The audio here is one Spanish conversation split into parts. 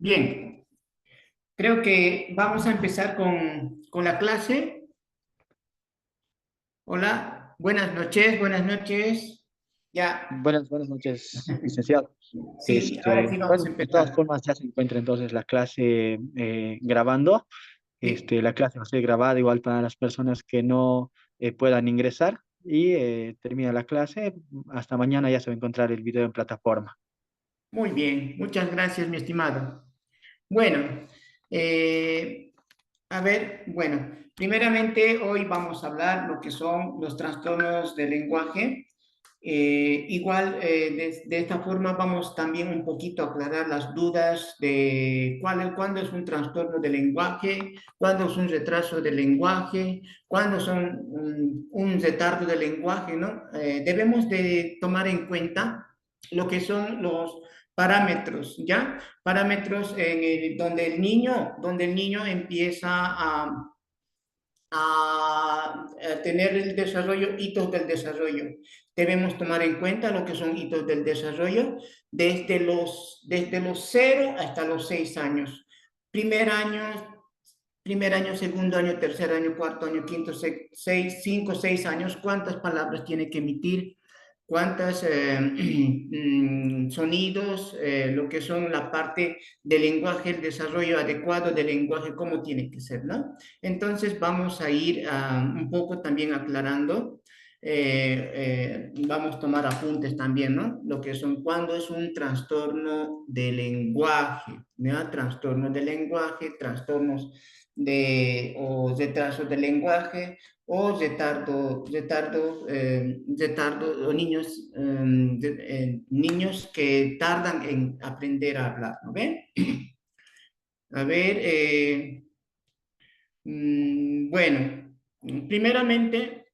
Bien, creo que vamos a empezar con la clase. Hola, buenas noches, buenas noches. Ya, Buenas noches, licenciado. sí, ahora sí vamos a Bueno, de todas empezar. formas ya se encuentra entonces la clase grabando. Sí, La clase va a ser grabada igual para las personas que no puedan ingresar y termina la clase. Hasta mañana ya se va a encontrar el video en plataforma. muy bien, muchas gracias, mi estimado. Bueno, eh, a ver, bueno, primeramente hoy vamos a hablar lo que son los trastornos del lenguaje. Igual, de esta forma vamos también un poquito a aclarar las dudas de cuándo es un trastorno del lenguaje, cuándo es un retraso del lenguaje, cuándo son un retardo del lenguaje, ¿no? Debemos de tomar en cuenta lo que son los parámetros, ¿ya? Parámetros donde el niño empieza a tener el desarrollo, hitos del desarrollo. Debemos tomar en cuenta lo que son hitos del desarrollo desde los 0 hasta los 6 años. Primer año, primer año, segundo año, tercer año, cuarto año, quinto, 5, 6 años. ¿Cuántas palabras tiene que emitir? ¿Cuántos sonidos? Lo que son la parte del lenguaje, el desarrollo adecuado del lenguaje, cómo tiene que ser, ¿no? Entonces vamos a ir un poco también aclarando, vamos a tomar apuntes también, ¿no? Lo que son cuando es un trastorno de lenguaje, ¿no? Trastornos de lenguaje, trastornos o retrasos de lenguaje o retardo o niños que tardan en aprender a hablar, ¿no ven? A ver, bueno, primeramente,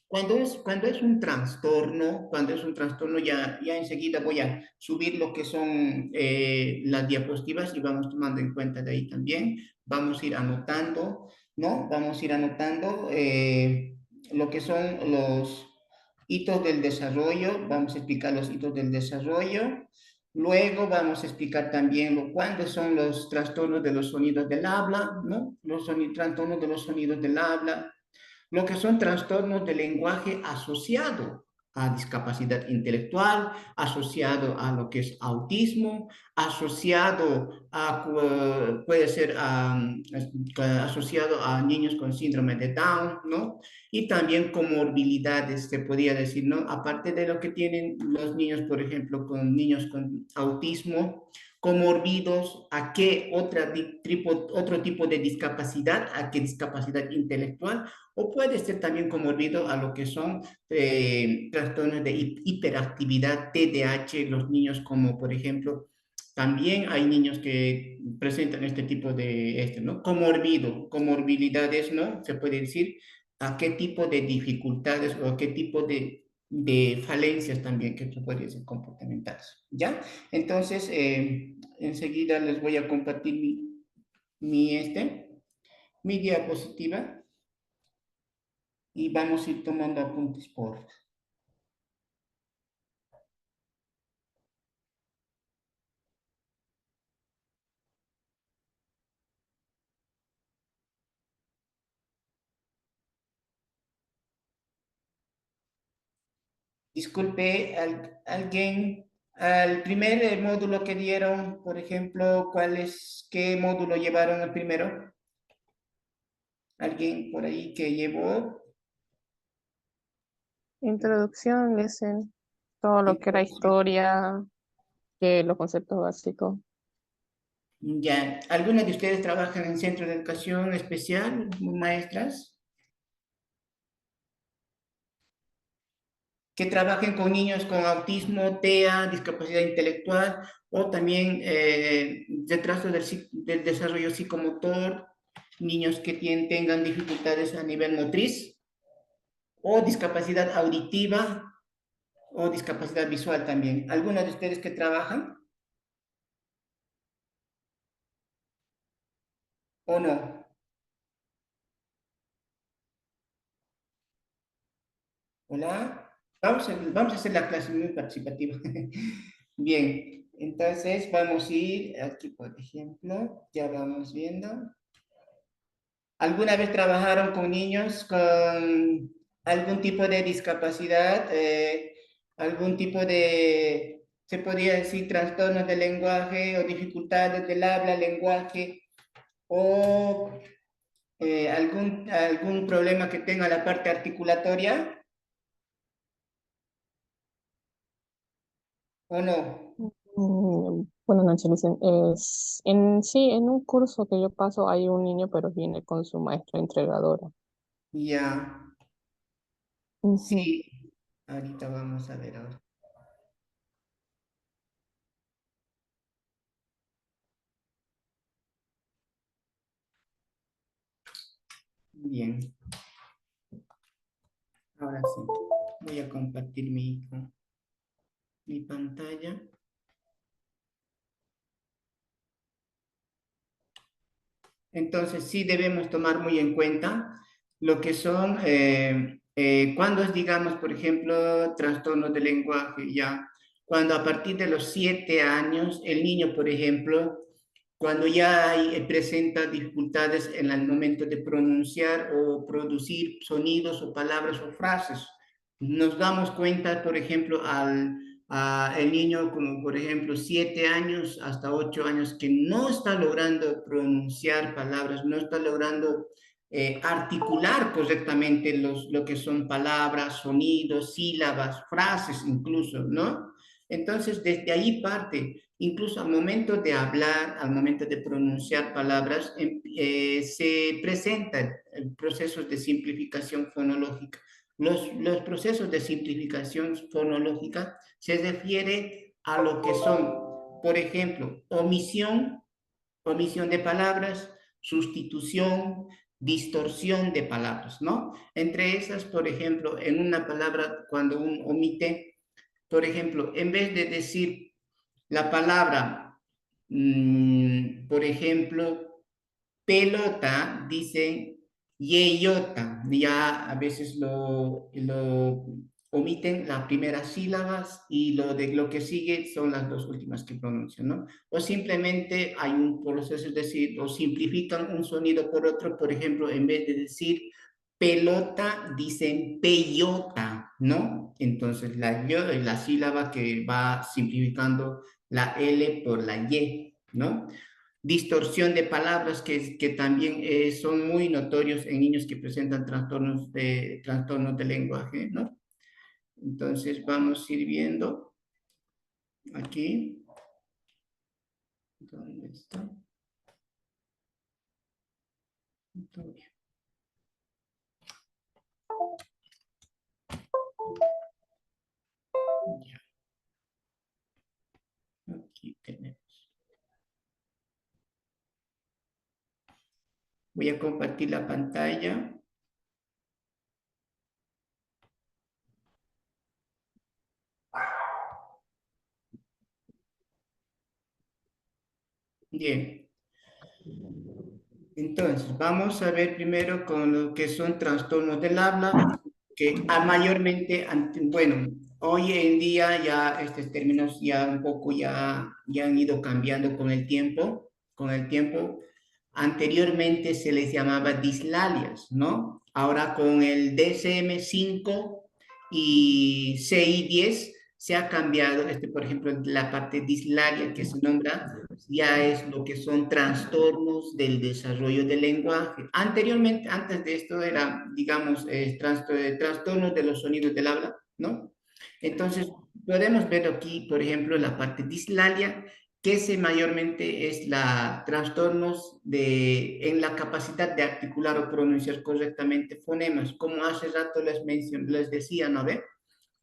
cuando es un trastorno ya enseguida voy a subir lo que son las diapositivas y vamos tomando en cuenta de ahí también. Vamos a ir anotando, ¿no? Vamos a ir anotando lo que son los hitos del desarrollo, vamos a explicar los hitos del desarrollo. Luego vamos a explicar también cuándo son los trastornos de los sonidos del habla, ¿no? Trastornos de los sonidos del habla, lo que son trastornos de lenguaje asociado a discapacidad intelectual, asociado a lo que es autismo, puede ser asociado a niños con síndrome de Down, ¿no? Y también comorbilidades, se podría decir, ¿no? Aparte de lo que tienen los niños, por ejemplo, con niños con autismo, comorbidos, ¿a qué otro tipo de discapacidad? ¿A qué discapacidad intelectual? O puede ser también comorbido a lo que son trastornos de hiperactividad, TDAH, los niños como por ejemplo, también hay niños que presentan este tipo ¿no? Comorbilidades, ¿no? Se puede decir a qué tipo de dificultades o a qué tipo de falencias también que se pueden decir comportamentales, ¿ya? Entonces, enseguida les voy a compartir mi diapositiva y vamos a ir tomando apuntes por. Disculpe, alguien, al primer módulo que dieron, por ejemplo, qué módulo llevaron al primero? ¿Alguien por ahí que llevó? Introducción es en todo lo que era Introducción. historia, que los conceptos básicos. Ya, ¿alguna de ustedes trabajan en centro de educación especial, maestras? Que trabajen con niños con autismo, TEA, discapacidad intelectual o también retraso del desarrollo psicomotor, niños que tengan dificultades a nivel motriz o discapacidad auditiva o discapacidad visual también. ¿Algunos de ustedes que trabajan o no? Hola. Vamos a hacer la clase muy participativa. Bien. Entonces vamos a ir aquí, por ejemplo, ya vamos viendo. ¿Alguna vez trabajaron con niños con algún tipo de discapacidad, algún tipo de, se podría decir, trastornos del lenguaje o dificultades del habla, lenguaje o algún problema que tenga la parte articulatoria o no? Buenas noches, Licen. Sí, en un curso que yo paso hay un niño, pero viene con su maestra entregadora. Ya, Ujú. sí, ahorita vamos a ver ahora. Bien, ahora sí, voy a compartir mi pantalla. Entonces, sí debemos tomar muy en cuenta lo que son, cuando es, digamos, por ejemplo, trastornos de lenguaje, ya, cuando a partir de los 7 años, el niño, por ejemplo, cuando ya presenta dificultades en el momento de pronunciar o producir sonidos o palabras o frases, nos damos cuenta, por ejemplo, el niño como por ejemplo 7 años hasta 8 años que no está logrando pronunciar palabras, no está logrando articular correctamente lo que son palabras, sonidos, sílabas, frases incluso, ¿no? Entonces, desde ahí parte, incluso al momento de hablar, al momento de pronunciar palabras, se presentan procesos de simplificación fonológica. Los procesos de simplificación fonológica se refiere a lo que son, por ejemplo, omisión de palabras, sustitución, distorsión de palabras, ¿no? Entre esas, por ejemplo, en una palabra, cuando uno omite, por ejemplo, en vez de decir la palabra, por ejemplo, pelota, dice yeyota. Ya a veces lo omiten las primeras sílabas y lo que sigue son las dos últimas que pronuncian, ¿no? O simplemente hay un proceso, es decir, o simplifican un sonido por otro, por ejemplo, en vez de decir pelota, dicen peyota, ¿no? Entonces la sílaba que va simplificando la L por la Y, ¿no? Distorsión de palabras que también son muy notorios en niños que presentan trastornos de lenguaje, ¿no? Entonces vamos a ir viendo aquí. ¿Dónde está? Ya, aquí tenemos. Voy a compartir la pantalla. Bien. Entonces, vamos a ver primero con lo que son trastornos del habla, que mayormente, bueno, hoy en día ya estos términos ya un poco ya han ido cambiando con el tiempo. Anteriormente se les llamaba dislalias, ¿no? Ahora con el DSM-5 y CI-10 se ha cambiado, por ejemplo, la parte dislalia que se nombra ya es lo que son trastornos del desarrollo del lenguaje. Anteriormente, antes de esto era, digamos, trastornos de los sonidos del habla, ¿no? Entonces, podemos ver aquí, por ejemplo, la parte dislalia, que mayormente es la trastornos en la capacidad de articular o pronunciar correctamente fonemas, como hace rato les decía, ¿no ve?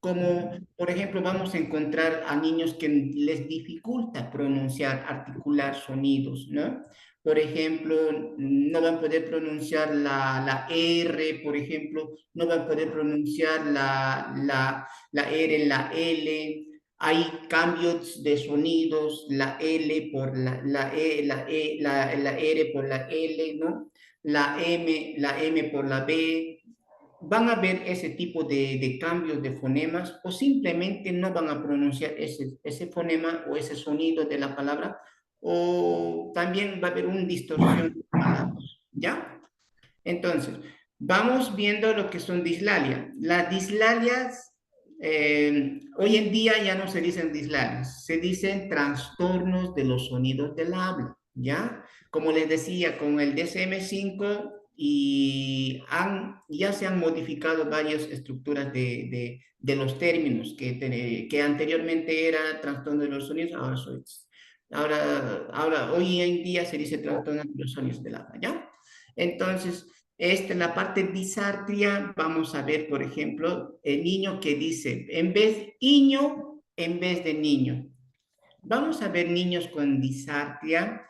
Como, por ejemplo, vamos a encontrar a niños que les dificulta pronunciar, articular sonidos, ¿no? Por ejemplo, no van a poder pronunciar la R, por ejemplo, no van a poder pronunciar la R en la L. Hay cambios de sonidos, la L por la E, la R por la L, ¿no? La M por la B, van a ver ese tipo de cambios de fonemas o simplemente no van a pronunciar ese fonema o ese sonido de la palabra o también va a haber una distorsión de palabras, ¿ya? Entonces, vamos viendo lo que son dislalia. Las dislalias, hoy en día ya no se dicen dislalias, se dicen trastornos de los sonidos del habla, ¿ya? Como les decía, con el DSM-5 y ya se han modificado varias estructuras de los términos que anteriormente era trastorno de los sonidos, ahora, hoy en día se dice trastorno de los sonidos del habla, ¿ya? Entonces, en la parte disartria, vamos a ver, por ejemplo, el niño que dice, en vez iño, en vez de niño. Vamos a ver niños con disartria,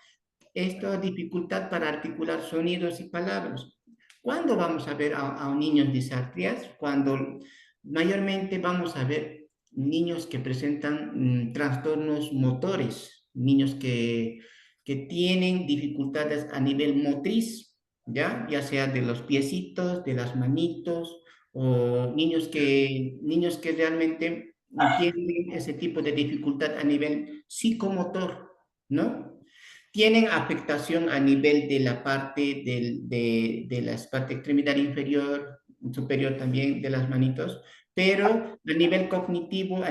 esto dificultad para articular sonidos y palabras. ¿Cuándo vamos a ver a niños disartrias? Cuando mayormente vamos a ver niños que presentan trastornos motores, niños que tienen dificultades a nivel motriz, ya sea de los piecitos, de las manitos, o niños que realmente tienen ese tipo de dificultad a nivel psicomotor, ¿no? Tienen afectación a nivel de la parte de la parte extremidad inferior, superior también de las manitos, pero a nivel cognitivo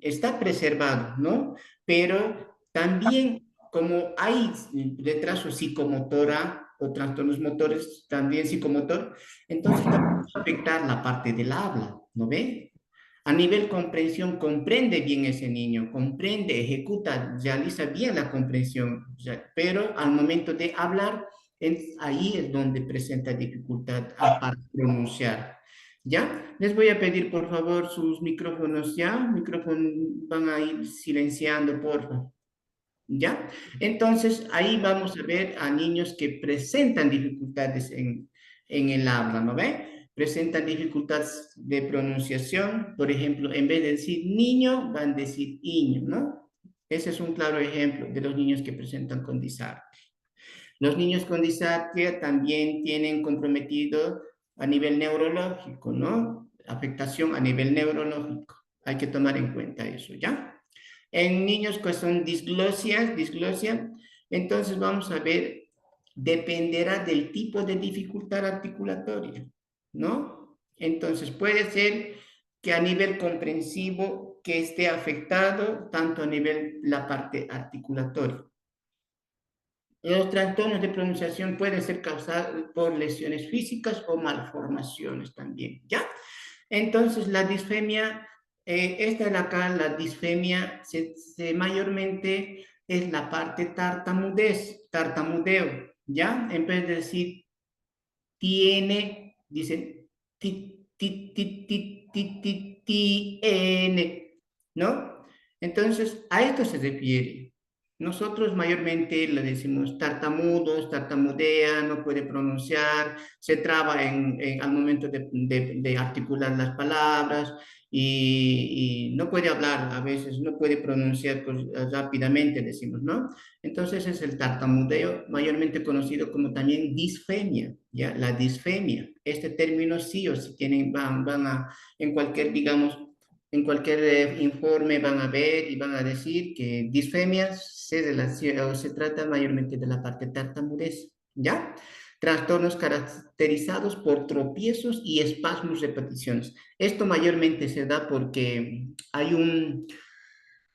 está preservado, ¿no? Pero también como hay retraso psicomotora o trastornos motores, también psicomotor, entonces también va a afectar la parte del habla, ¿no ve? A nivel comprensión, comprende bien ese niño, comprende, ejecuta, realiza bien la comprensión, pero al momento de hablar, ahí es donde presenta dificultad para pronunciar. ¿Ya? Les voy a pedir, por favor, sus micrófonos ya. Micrófonos van a ir silenciando, por favor. ¿Ya? Entonces, ahí vamos a ver a niños que presentan dificultades en el habla, ¿no ve? Presentan dificultades de pronunciación, por ejemplo, en vez de decir niño, van a decir iño, ¿no? Ese es un claro ejemplo de los niños que presentan con disartria. Los niños con disartria también tienen comprometido a nivel neurológico, ¿no? Afectación a nivel neurológico. Hay que tomar en cuenta eso, ¿ya? En niños que son disglosia, entonces vamos a ver, dependerá del tipo de dificultad articulatoria, ¿no? Entonces puede ser que a nivel comprensivo que esté afectado tanto a nivel la parte articulatoria. Los trastornos de pronunciación pueden ser causados por lesiones físicas o malformaciones también, ¿ya? Entonces, la disfemia, esta de acá, la disfemia, mayormente es la parte tartamudeo, ¿ya? En vez de decir tiene, dicen tiene, ¿no? Entonces, a esto se refiere. Nosotros mayormente le decimos tartamudos, tartamudea, no puede pronunciar, se traba al momento de articular las palabras y no puede hablar a veces, no puede pronunciar rápidamente, decimos, ¿no? Entonces es el tartamudeo, mayormente conocido como también disfemia, ¿ya? La disfemia. Este término sí o sí tienen, van a, en cualquier, digamos, en cualquier informe van a ver y van a decir que disfemia se relaciona o se trata mayormente de la parte tartamudez, ¿ya? Trastornos caracterizados por tropiezos y espasmos repeticiones. Esto mayormente se da porque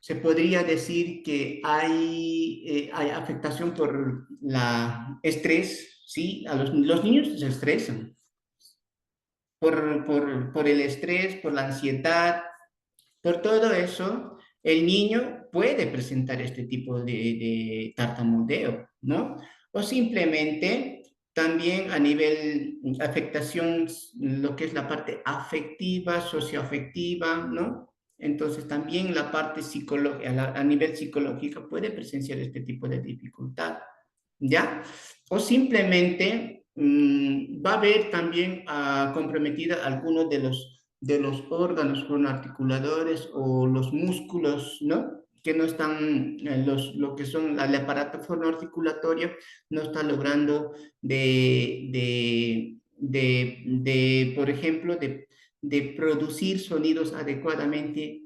se podría decir que hay afectación por la estrés, ¿sí? Los niños se estresan por el estrés, por la ansiedad, por todo eso, el niño puede presentar este tipo de tartamudeo, ¿no? O simplemente también a nivel afectación, lo que es la parte afectiva, socioafectiva, ¿no? Entonces también la parte psicológica, a nivel psicológico puede presenciar este tipo de dificultad, ¿ya? O simplemente va a haber también comprometida algunos de los órganos articuladores o los músculos, ¿no? Que no están, lo que son el aparato articulatorio no está logrando por ejemplo, de producir sonidos adecuadamente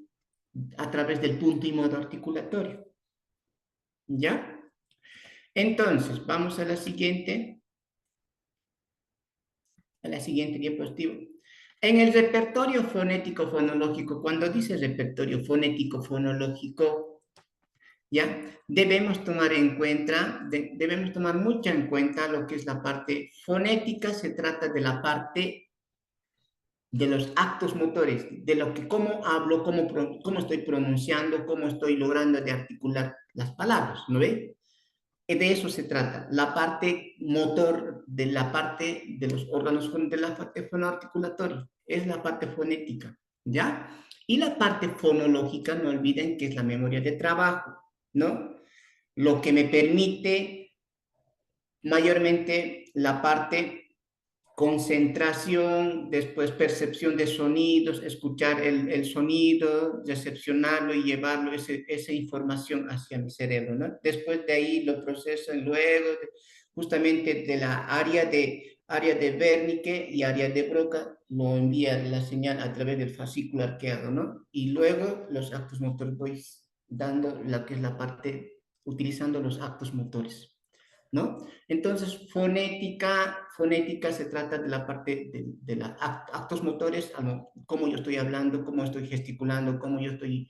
a través del punto y modo articulatorio. ¿Ya? Entonces, vamos a la siguiente diapositiva. En el repertorio fonético fonológico, cuando dice repertorio fonético fonológico, ¿ya? Debemos tomar en cuenta, debemos tomar mucho en cuenta lo que es la parte fonética. Se trata de la parte de los actos motores, de lo que, cómo hablo, cómo estoy pronunciando, cómo estoy logrando de articular las palabras, ¿no ve? De eso se trata, la parte motor, de la parte de los órganos, de la parte fonoarticulatoria, es la parte fonética, ¿ya? Y la parte fonológica, no olviden que es la memoria de trabajo, ¿no? Lo que me permite mayormente la parte concentración, después percepción de sonidos, escuchar el sonido, recepcionarlo y llevarlo, esa información hacia mi cerebro, ¿no? Después de ahí lo proceso y luego justamente de la área de Wernicke y área de Broca lo envía la señal a través del fascículo arqueado, ¿no? Y luego los actos motores voy dando lo que es la parte, utilizando los actos motores, ¿no? Entonces, fonética se trata de la parte de los actos motores, cómo yo estoy hablando, cómo estoy gesticulando, cómo yo estoy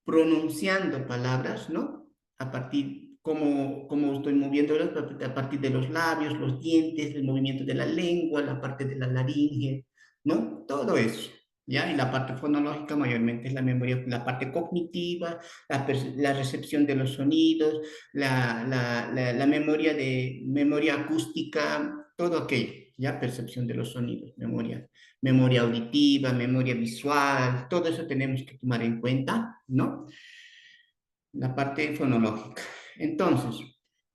pronunciando palabras, ¿no? A partir, cómo estoy moviéndolas, a partir de los labios, los dientes, el movimiento de la lengua, la parte de la laringe, ¿no? Todo eso. ¿Ya? Y la parte fonológica mayormente es la memoria, la parte cognitiva, la recepción de los sonidos, la memoria acústica, todo aquello, ¿ya? Percepción de los sonidos, memoria auditiva, memoria visual, todo eso tenemos que tomar en cuenta, ¿no? La parte fonológica. Entonces,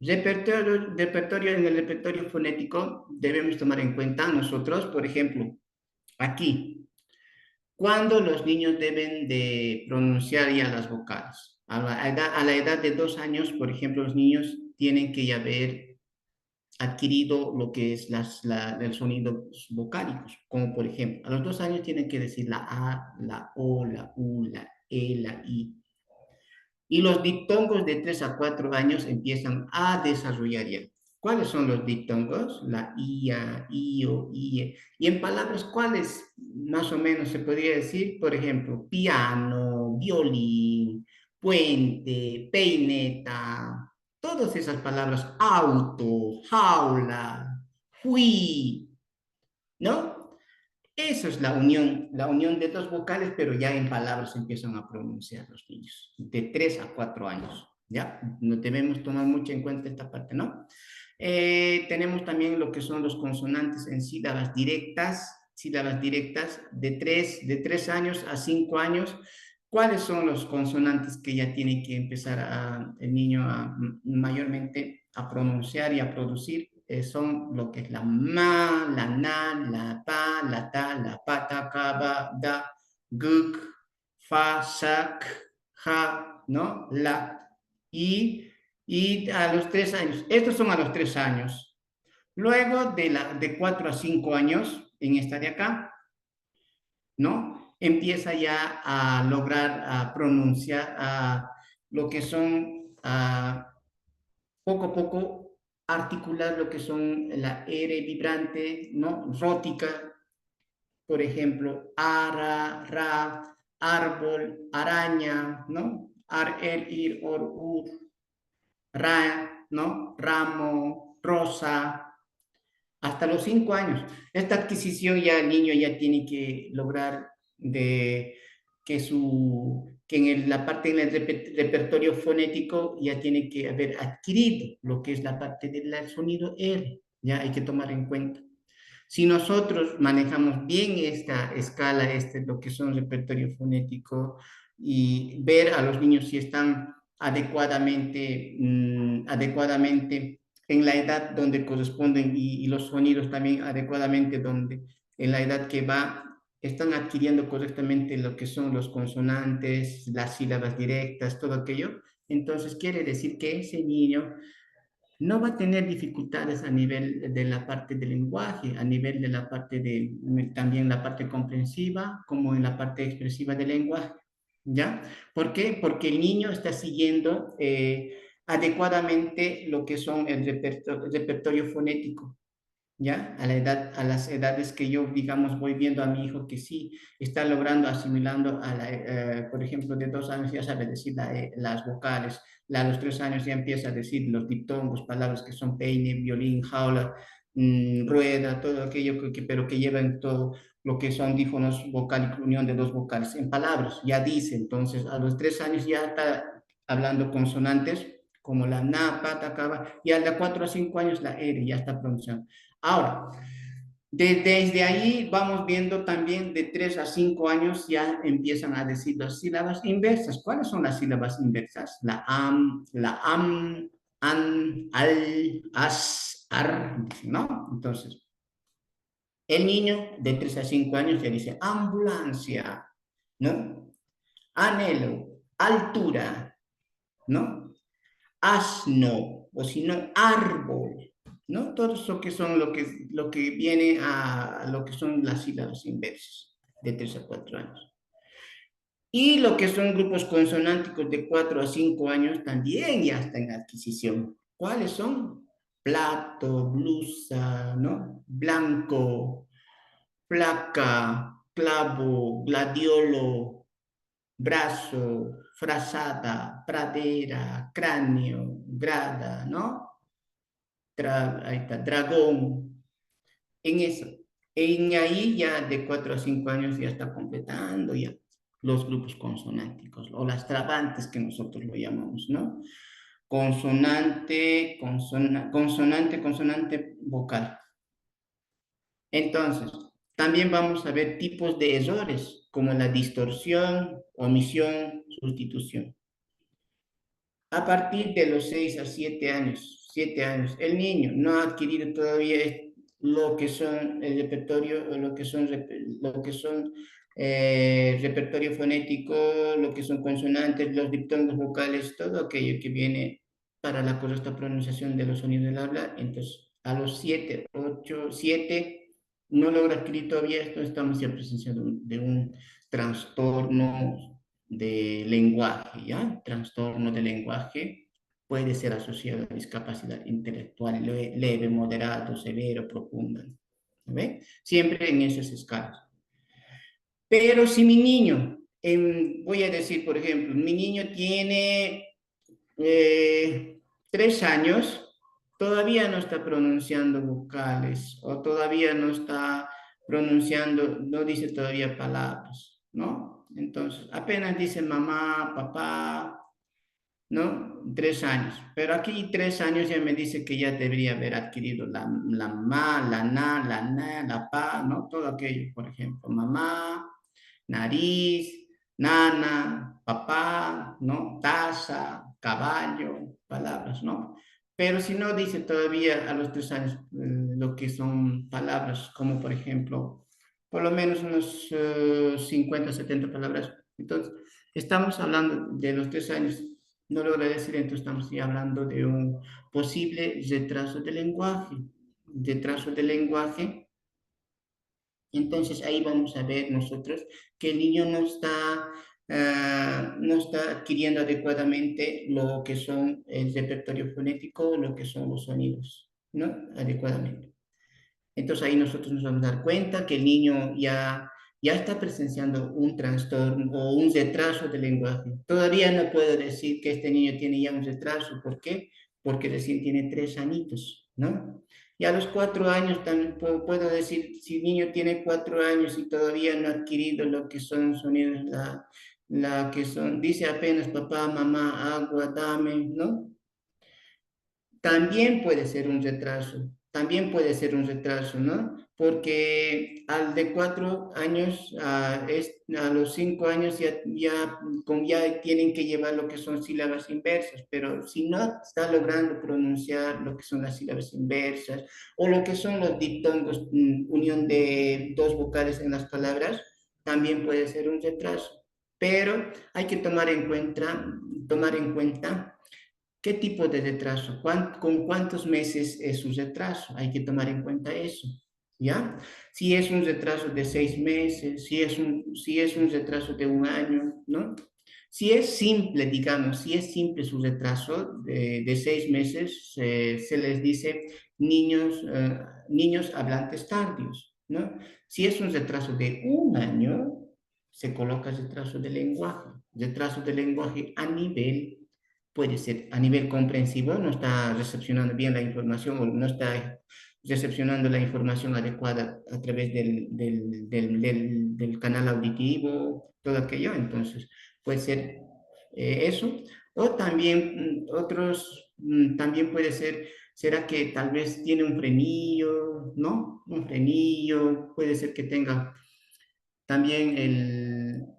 en el repertorio fonético debemos tomar en cuenta nosotros, por ejemplo, aquí, cuando los niños deben de pronunciar ya las vocales. A la edad de 2 años, por ejemplo, los niños tienen que ya haber adquirido lo que es el sonido vocálicos, como por ejemplo, a los 2 años tienen que decir la A, la O, la U, la E, la I. Y los diptongos de 3 a 4 años empiezan a desarrollar ya. ¿Cuáles son los diptongos? La IA, IO, IE. Y en palabras, ¿cuáles más o menos se podría decir? Por ejemplo, piano, violín, puente, peineta, todas esas palabras, auto, jaula, fui, ¿no? Eso es la unión de dos vocales, pero ya en palabras empiezan a pronunciar los niños, de 3 a 4 años, ¿ya? No debemos tomar mucho en cuenta esta parte, ¿no? Tenemos también lo que son los consonantes en sílabas directas de tres años a 5 años. ¿Cuáles son los consonantes que ya tiene que empezar el niño mayormente a pronunciar y a producir? Son lo que es la ma, la na, la pa, la ta, la pa, ta, ka, ba, da, guk, fa, sak, ja, ¿no? La, y a los 3 años. Estos son a los 3 años. Luego de 4 a 5 años, en esta de acá, ¿no? Empieza ya a lograr a pronunciar lo que son poco a poco articular lo que son la R vibrante, ¿no? Rótica, por ejemplo, ara, ra, árbol, araña, ¿no? Ar, el, ir, or, ur, ra, ¿no? Ramo, rosa, hasta los 5 años. Esta adquisición ya el niño ya tiene que lograr de que la parte en el repertorio fonético ya tiene que haber adquirido lo que es la parte del sonido R, ya hay que tomar en cuenta. Si nosotros manejamos bien esta escala, lo que son repertorio fonético, y ver a los niños si están adecuadamente en la edad donde corresponden y los sonidos también adecuadamente donde en la edad que están adquiriendo correctamente lo que son los consonantes, las sílabas directas, todo aquello. Entonces quiere decir que ese niño no va a tener dificultades a nivel de la parte del lenguaje, a nivel de la parte de, también la parte comprensiva, como en la parte expresiva del lenguaje, ¿ya? ¿Por qué? Porque el niño está siguiendo adecuadamente lo que son el repertorio fonético, ¿ya? A las edades que yo, digamos, voy viendo a mi hijo que sí está logrando, asimilando, por ejemplo, de 2 años ya sabe decir las vocales, a los 3 años ya empieza a decir los diptongos, palabras que son peine, violín, jaula, rueda, todo aquello, pero que llevan todo lo que son dífonos vocálicos, unión de dos vocales, en palabras, ya dice, entonces a los 3 años ya está hablando consonantes, como la na, pa, ta, ca, ba, y a los 4 a 5 años la R ya está pronunciando. Ahora, desde ahí vamos viendo también de 3 a 5 años ya empiezan a decir las sílabas inversas. ¿Cuáles son las sílabas inversas? La am, an, al, as, ar, ¿no? Entonces, el niño de 3 a 5 años ya dice ambulancia, ¿no? Anhelo, altura, ¿no? Asno, o si no, árbol, ¿no? Todo eso que son lo que viene a lo que son las sílabas inversas de 3 a 4 años. Y lo que son grupos consonánticos de 4 a 5 años también ya está en adquisición. ¿Cuáles son? Plato, blusa, ¿no? Blanco, placa, clavo, gladiolo, brazo, frazada, pradera, cráneo, grada, ¿no? Ahí está, dragón, en eso. En ahí ya de 4 a 5 años ya está completando ya los grupos consonánticos o las trabantes que nosotros lo llamamos, ¿no? Consonante, consonante vocal. Entonces, también vamos a ver tipos de errores, como la distorsión, omisión, sustitución. A partir de los 6 a 7 años, 7 años, el niño no ha adquirido todavía lo que son el repertorio, lo que son repertorio fonético, lo que son consonantes, los diptongos vocales, todo aquello que viene para la correcta pronunciación de los sonidos del habla. Entonces, a los 7, 8, 7, no logra adquirir todavía esto, estamos ya presenciando de un trastorno de lenguaje, ¿ya? Trastorno de lenguaje puede ser asociado a discapacidad intelectual leve, moderado, severo, profunda, ¿ve? Siempre en esas escalas. Pero si mi niño, voy a decir, por ejemplo, mi niño tiene 3 años, todavía no está pronunciando vocales o todavía no está pronunciando, no dice todavía palabras, ¿no? Entonces, apenas dice mamá, papá, ¿no? 3 años. Pero aquí 3 años ya me dice que ya debería haber adquirido la ma, la na, la pa, ¿no? Todo aquello, por ejemplo, mamá, nariz, nana, papá, ¿no? Taza, caballo, palabras, ¿no? Pero si no dice todavía a los 3 años lo que son palabras, como por ejemplo, por lo menos unos 50, 70 palabras. Entonces, estamos hablando de los 3 años, no logra decir, entonces estamos ya hablando de un posible retraso del lenguaje. Retraso del lenguaje. Entonces ahí vamos a ver nosotros que el niño no está adquiriendo adecuadamente lo que son el repertorio fonético, lo que son los sonidos, ¿no? Adecuadamente. Entonces ahí nosotros nos vamos a dar cuenta que el niño ya está presenciando un trastorno o un retraso del lenguaje. Todavía no puedo decir que este niño tiene ya un retraso. ¿Por qué? Porque recién tiene 3 añitos, ¿no? Y a los 4 años también puedo decir, si el niño tiene 4 años y todavía no ha adquirido lo que son sonidos, la que son, dice apenas papá, mamá, agua, dame, ¿no? También puede ser un retraso, también puede ser un retraso, ¿no? Porque al de 4 años, a los 5 años ya tienen que llevar lo que son sílabas inversas, pero si no está logrando pronunciar lo que son las sílabas inversas o lo que son los diptongos, unión de dos vocales en las palabras, también puede ser un retraso. Pero hay que tomar en cuenta ¿Qué tipo de retraso? ¿Con cuántos meses es su retraso? Hay que tomar en cuenta eso, ¿ya? Si es un retraso de 6 meses, si es un retraso de un año, ¿no? Si es simple, digamos, si es simple su retraso de 6 meses, se les dice niños hablantes tardíos, ¿no? Si es un retraso de un año, se coloca retraso de lenguaje. Retraso de lenguaje a nivel, puede ser a nivel comprensivo, no está recepcionando bien la información o no está recepcionando la información adecuada a través del canal auditivo, todo aquello, entonces puede ser eso, o también también puede ser, será que tal vez tiene un frenillo, ¿no? Un frenillo, puede ser que tenga también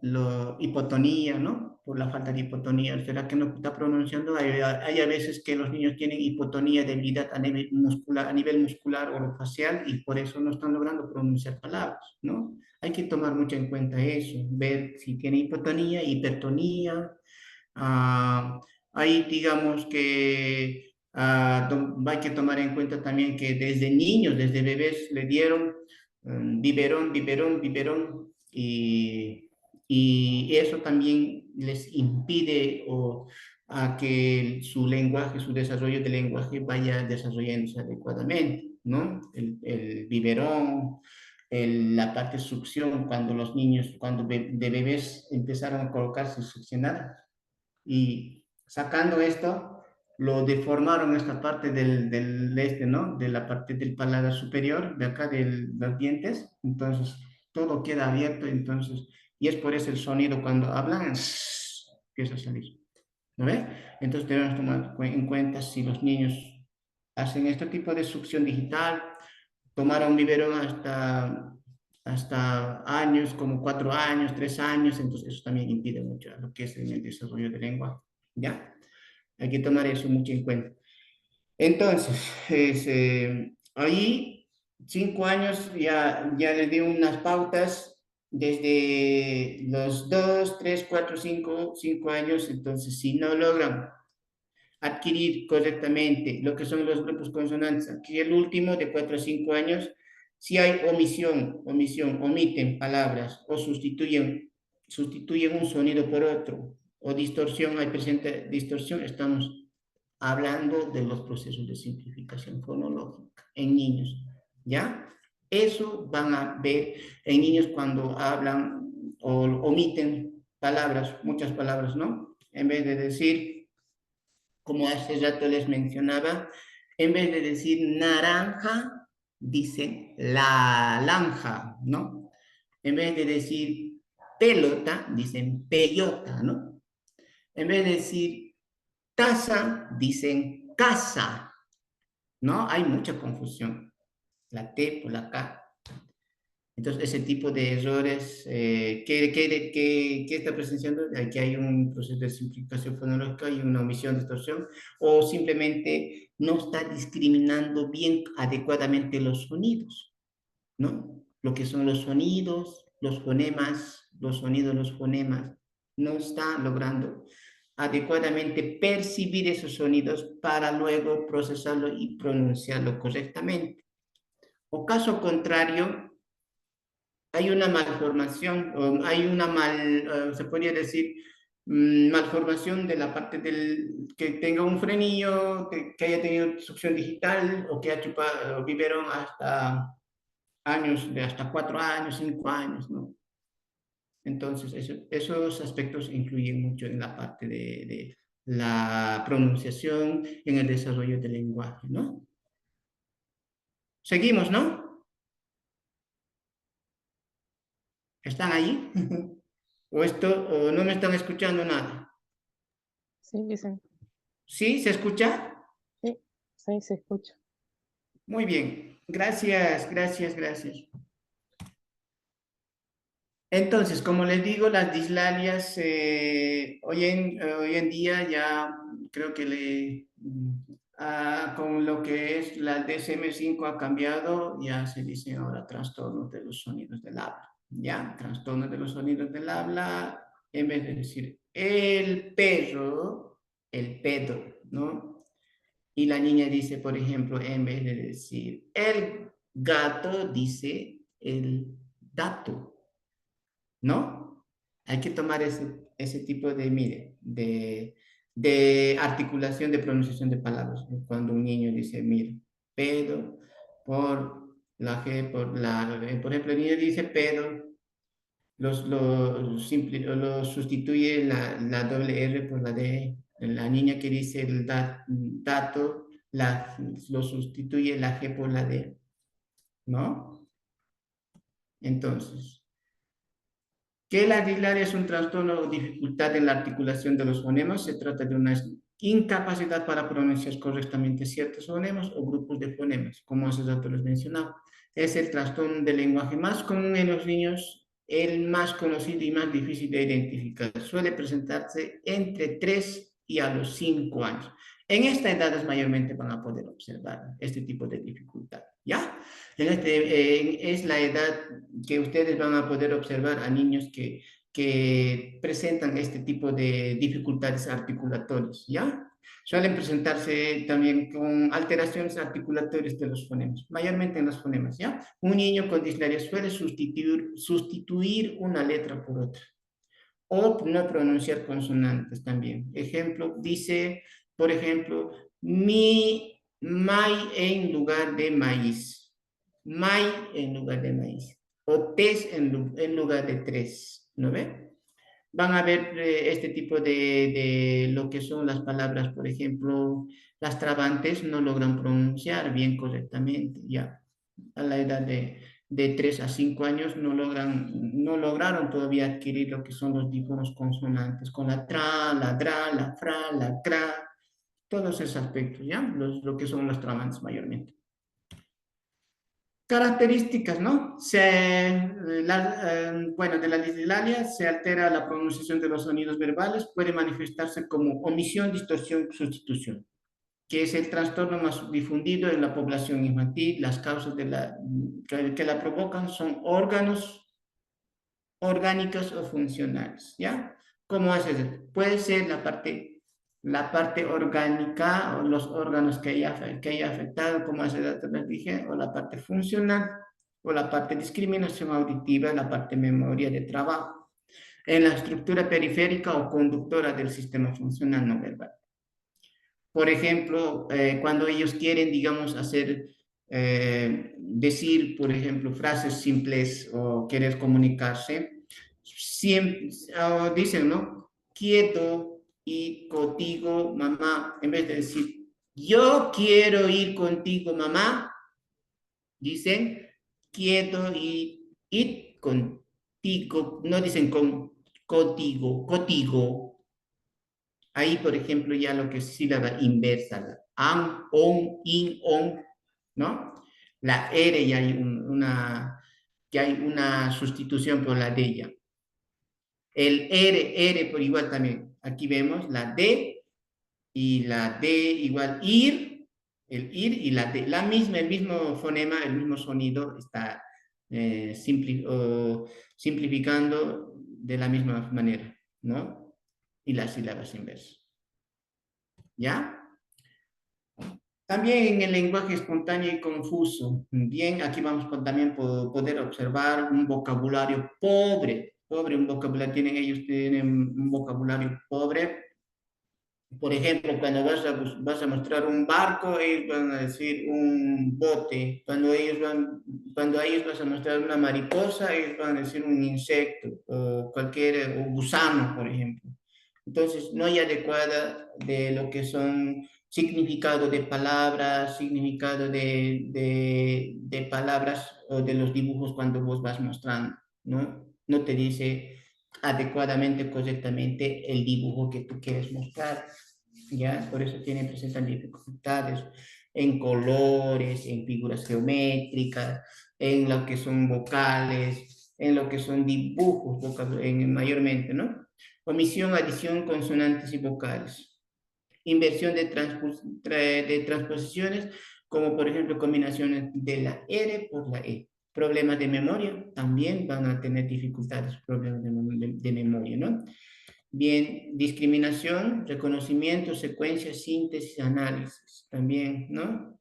hipotonía, ¿no? Por la falta de hipotonía. ¿Será que no está pronunciando? Hay a veces que los niños tienen hipotonía, debilidad a nivel muscular o facial y por eso no están logrando pronunciar palabras, ¿no? Hay que tomar mucho en cuenta eso, ver si tiene hipotonía, hipertonía. Ah, ahí digamos que hay que tomar en cuenta también que desde niños, desde bebés, le dieron biberón, biberón, biberón, y eso también les impide a que su lenguaje, su desarrollo de lenguaje vaya desarrollándose adecuadamente, ¿no? El biberón, la parte de succión, cuando los niños, cuando de bebés empezaron a colocarse y succionar, y sacando esto, lo deformaron esta parte ¿no? De la parte del paladar superior, de acá de los dientes, entonces todo queda abierto, entonces, y es por eso el sonido cuando hablan, empieza a salir, ¿no ves? Entonces debemos tomar en cuenta si los niños hacen este tipo de succión digital, tomaron biberón hasta años, como 4 años, 3 años, entonces eso también impide mucho lo que es en el desarrollo de lengua, ¿ya? Hay que tomar eso mucho en cuenta. Entonces, ahí, 5 años, ya les di unas pautas desde los 2, 3, 4, 5 años, entonces si no logran adquirir correctamente lo que son los grupos consonantes. Aquí el último, de 4 a 5 años, si hay omiten palabras o sustituyen un sonido por otro, o distorsión, hay presente distorsión, estamos hablando de los procesos de simplificación fonológica en niños, ¿ya? Eso van a ver en niños cuando hablan o omiten palabras, muchas palabras, ¿no? En vez de decir como hace rato les mencionaba, en vez de decir naranja, dicen la lanja, ¿no? En vez de decir pelota, dicen peyota, ¿no? En vez de decir taza, dicen casa, ¿no? Hay mucha confusión. La T por la K. Entonces, ese tipo de errores, ¿qué está presenciando? Que hay un proceso de simplificación fonológica y una omisión, distorsión, o simplemente no está discriminando bien adecuadamente los sonidos, ¿no? Lo que son los sonidos, los fonemas, los sonidos, los fonemas, no está logrando adecuadamente percibir esos sonidos para luego procesarlo y pronunciarlo correctamente. O caso contrario, hay una malformación, o hay se podría decir, malformación de la parte que tenga un frenillo, que haya tenido succión digital o que ha chupado biberón hasta años, de hasta 4 años, 5 años, ¿no? Entonces, esos aspectos influyen mucho en la parte de la pronunciación, en el desarrollo del lenguaje, ¿no? Seguimos, ¿no? ¿Están ahí? ¿O no me están escuchando nada? Sí, dicen. ¿Sí? ¿Se escucha? Sí, sí, se escucha. Muy bien. Gracias, gracias, gracias. Entonces, como les digo, las dislalias hoy en día ya creo que con lo que es la DSM-5 ha cambiado, ya se dice ahora trastornos de los sonidos del habla. Ya, trastornos de los sonidos del habla, en vez de decir el perro, el pedo, ¿no? Y la niña dice, por ejemplo, en vez de decir el gato, dice el dato, ¿no? Hay que tomar ese tipo de, mire, de articulación de pronunciación de palabras. ¿No? Cuando un niño dice, mire, pedo, por la G, por ejemplo, el niño dice pedo, lo sustituye la doble R por la D. La niña que dice el dato, lo sustituye la G por la D, ¿no? Entonces, que la dislalia es un trastorno o dificultad en la articulación de los fonemas. Se trata de una incapacidad para pronunciar correctamente ciertos fonemas o grupos de fonemas, como hace rato les mencionaba. Es el trastorno del lenguaje más común en los niños, el más conocido y más difícil de identificar. Suele presentarse entre 3 y a los 5 años. En esta edad mayormente van a poder observar este tipo de dificultad, ¿ya? Es la edad que ustedes van a poder observar a niños que presentan este tipo de dificultades articulatorias, ¿ya? Suelen presentarse también con alteraciones articulatorias de los fonemas, mayormente en los fonemas, ¿ya? Un niño con dislalia suele sustituir una letra por otra o no pronunciar consonantes también. Ejemplo, dice, por ejemplo, may en lugar de maíz. May en lugar de maíz. O tes en lugar de tres. ¿No ve? Van a ver este tipo de lo que son las palabras, por ejemplo, las trabantes no logran pronunciar bien correctamente, ya a la edad de 3 a 5 años no lograron todavía adquirir lo que son los dífonos consonantes, con la tra, la dra, la fra, la cra, todos esos aspectos, ¿ya? Lo que son las trabantes mayormente. Características, ¿no? Bueno, de la dislalia se altera la pronunciación de los sonidos verbales, puede manifestarse como omisión, distorsión, sustitución, que es el trastorno más difundido en la población infantil. Las causas que la provocan son órganos orgánicos o funcionales, ¿ya? ¿Cómo hace eso? Puede ser la parte orgánica o los órganos que haya afectado, como hace rato les dije, o la parte funcional, o la parte discriminación auditiva, la parte memoria de trabajo, en la estructura periférica o conductora del sistema funcional no verbal. Por ejemplo, cuando ellos quieren, digamos, decir, por ejemplo, frases simples o querer comunicarse, siempre dicen, ¿no? Quieto y contigo, mamá, en vez de decir, yo quiero ir contigo, mamá, dicen, quieto y ir contigo, no dicen contigo. Ahí, por ejemplo, ya lo que es sílaba inversa, la am, on, in, on, ¿no? La R ya hay una sustitución por la D ya. El R por igual también. Aquí vemos la D y la D igual ir, el ir y la D. El mismo fonema, el mismo sonido está simplificando de la misma manera, ¿no? Y las sílabas inversas. ¿Ya? También en el lenguaje espontáneo y confuso. Bien, aquí vamos a también poder observar un vocabulario pobre. Ellos tienen un vocabulario pobre. Por ejemplo, cuando vas a mostrar un barco, ellos van a decir un bote. Cuando ellos vas a mostrar una mariposa, ellos van a decir un insecto o o gusano, por ejemplo. Entonces, no hay adecuada de lo que son significado de palabras, significado de palabras o de los dibujos cuando vos vas mostrando, ¿no? No te dice adecuadamente, correctamente el dibujo que tú quieres mostrar, ¿ya? Por eso presentan dificultades en colores, en figuras geométricas, en lo que son vocales, en lo que son dibujos, mayormente, ¿no? Omisión, adición, consonantes y vocales. Inversión de transposiciones, como por ejemplo combinaciones de la R por la E. Problemas de memoria, también van a tener dificultades, problemas de memoria, ¿no? Bien, discriminación, reconocimiento, secuencia, síntesis, análisis también, ¿no?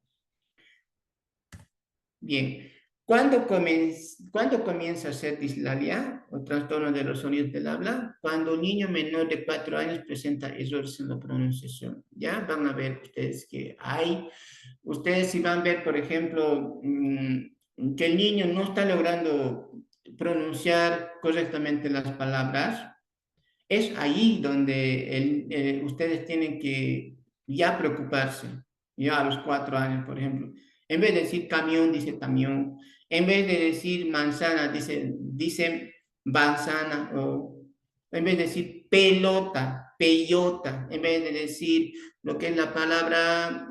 Bien, ¿cuándo comienza a ser dislalia o trastorno de los sonidos del habla? Cuando un niño menor de 4 años presenta errores en la pronunciación. Ya van a ver ustedes que hay, ustedes si van a ver, por ejemplo, que el niño no está logrando pronunciar correctamente las palabras, es ahí donde ustedes tienen que ya preocuparse, ya a los 4 años, por ejemplo. En vez de decir camión, dice camión. En vez de decir manzana, dice manzana. O en vez de decir pelota, peyota. En vez de decir lo que es la palabra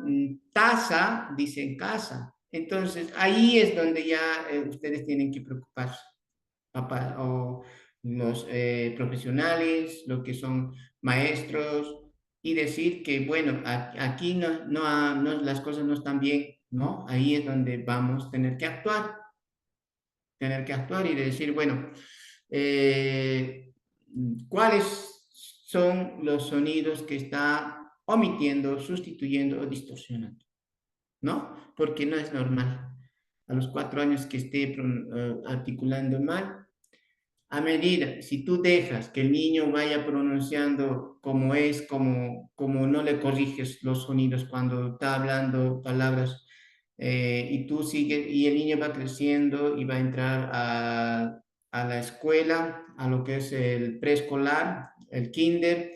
taza, dicen casa. Entonces, ahí es donde ya ustedes tienen que preocuparse papá, o los profesionales, lo que son maestros, y decir que, bueno, aquí las cosas no están bien, ¿no? Ahí es donde vamos a tener que actuar y decir, bueno, eh, ¿cuáles son los sonidos que está omitiendo, sustituyendo o distorsionando? ¿No? Porque no es normal. A los 4 años que esté articulando mal, a medida, si tú dejas que el niño vaya pronunciando como es, como no le corriges los sonidos cuando está hablando palabras, y tú sigues, y el niño va creciendo y va a entrar a la escuela, a lo que es el preescolar, el kinder,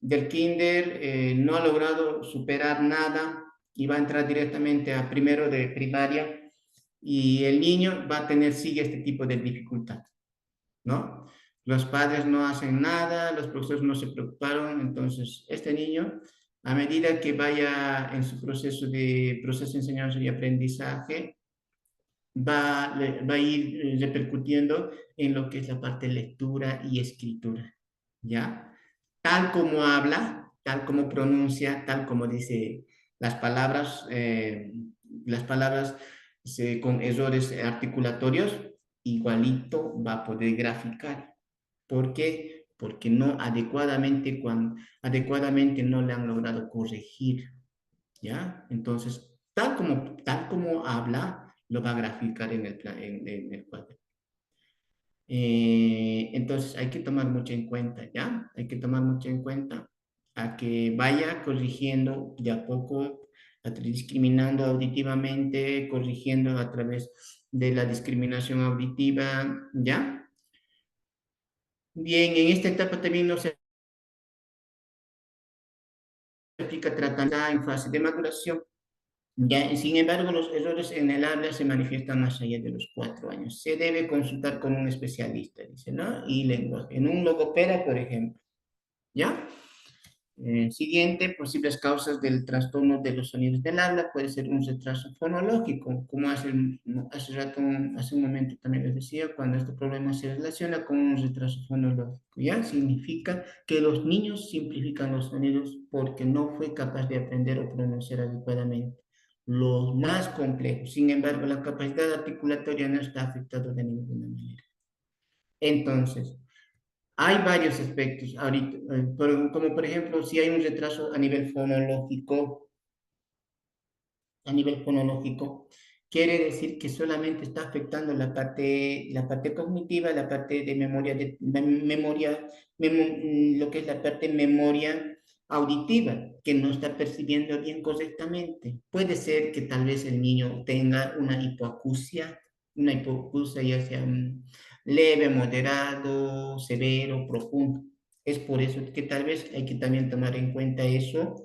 del kinder no ha logrado superar nada y va a entrar directamente a primero de primaria y el niño va a sigue este tipo de dificultad. ¿No? Los padres no hacen nada, los profesores no se preocuparon, entonces este niño, a medida que vaya en su proceso de enseñanza y aprendizaje, va a ir repercutiendo en lo que es la parte de lectura y escritura, ¿ya? Tal como habla, tal como pronuncia, tal como dice las palabras con errores articulatorios, igualito va a poder graficar. ¿Por qué? Porque no adecuadamente no le han logrado corregir, ¿ya? Entonces, tal como habla, lo va a graficar en el cuadro. Entonces, hay que tomar mucho en cuenta, ¿ya? Hay que tomar mucho en cuenta a que vaya corrigiendo de a poco, discriminando auditivamente, corrigiendo a través de la discriminación auditiva, ¿ya? Bien, en esta etapa también no se aplica tratando en fase de maduración. Ya, sin embargo, los errores en el habla se manifiestan más allá de los 4 años. Se debe consultar con un especialista, dice, ¿no? Y lenguaje. En un logopeda, por ejemplo. ¿Ya? Siguiente, posibles causas del trastorno de los sonidos del habla. Puede ser un retraso fonológico, como hace un momento también les decía, cuando este problema se relaciona con un retraso fonológico. ¿Ya? Significa que los niños simplifican los sonidos porque no fue capaz de aprender o pronunciar adecuadamente los más complejos. Sin embargo, la capacidad articulatoria no está afectada de ninguna manera. Entonces, hay varios aspectos ahorita, como por ejemplo, si hay un retraso a nivel fonológico, quiere decir que solamente está afectando la parte cognitiva, la parte de memoria, lo que es la parte memoria auditiva, que no está percibiendo bien correctamente. Puede ser que tal vez el niño tenga una hipoacusia ya sea leve, moderado, severo, profundo. Es por eso que tal vez hay que también tomar en cuenta eso,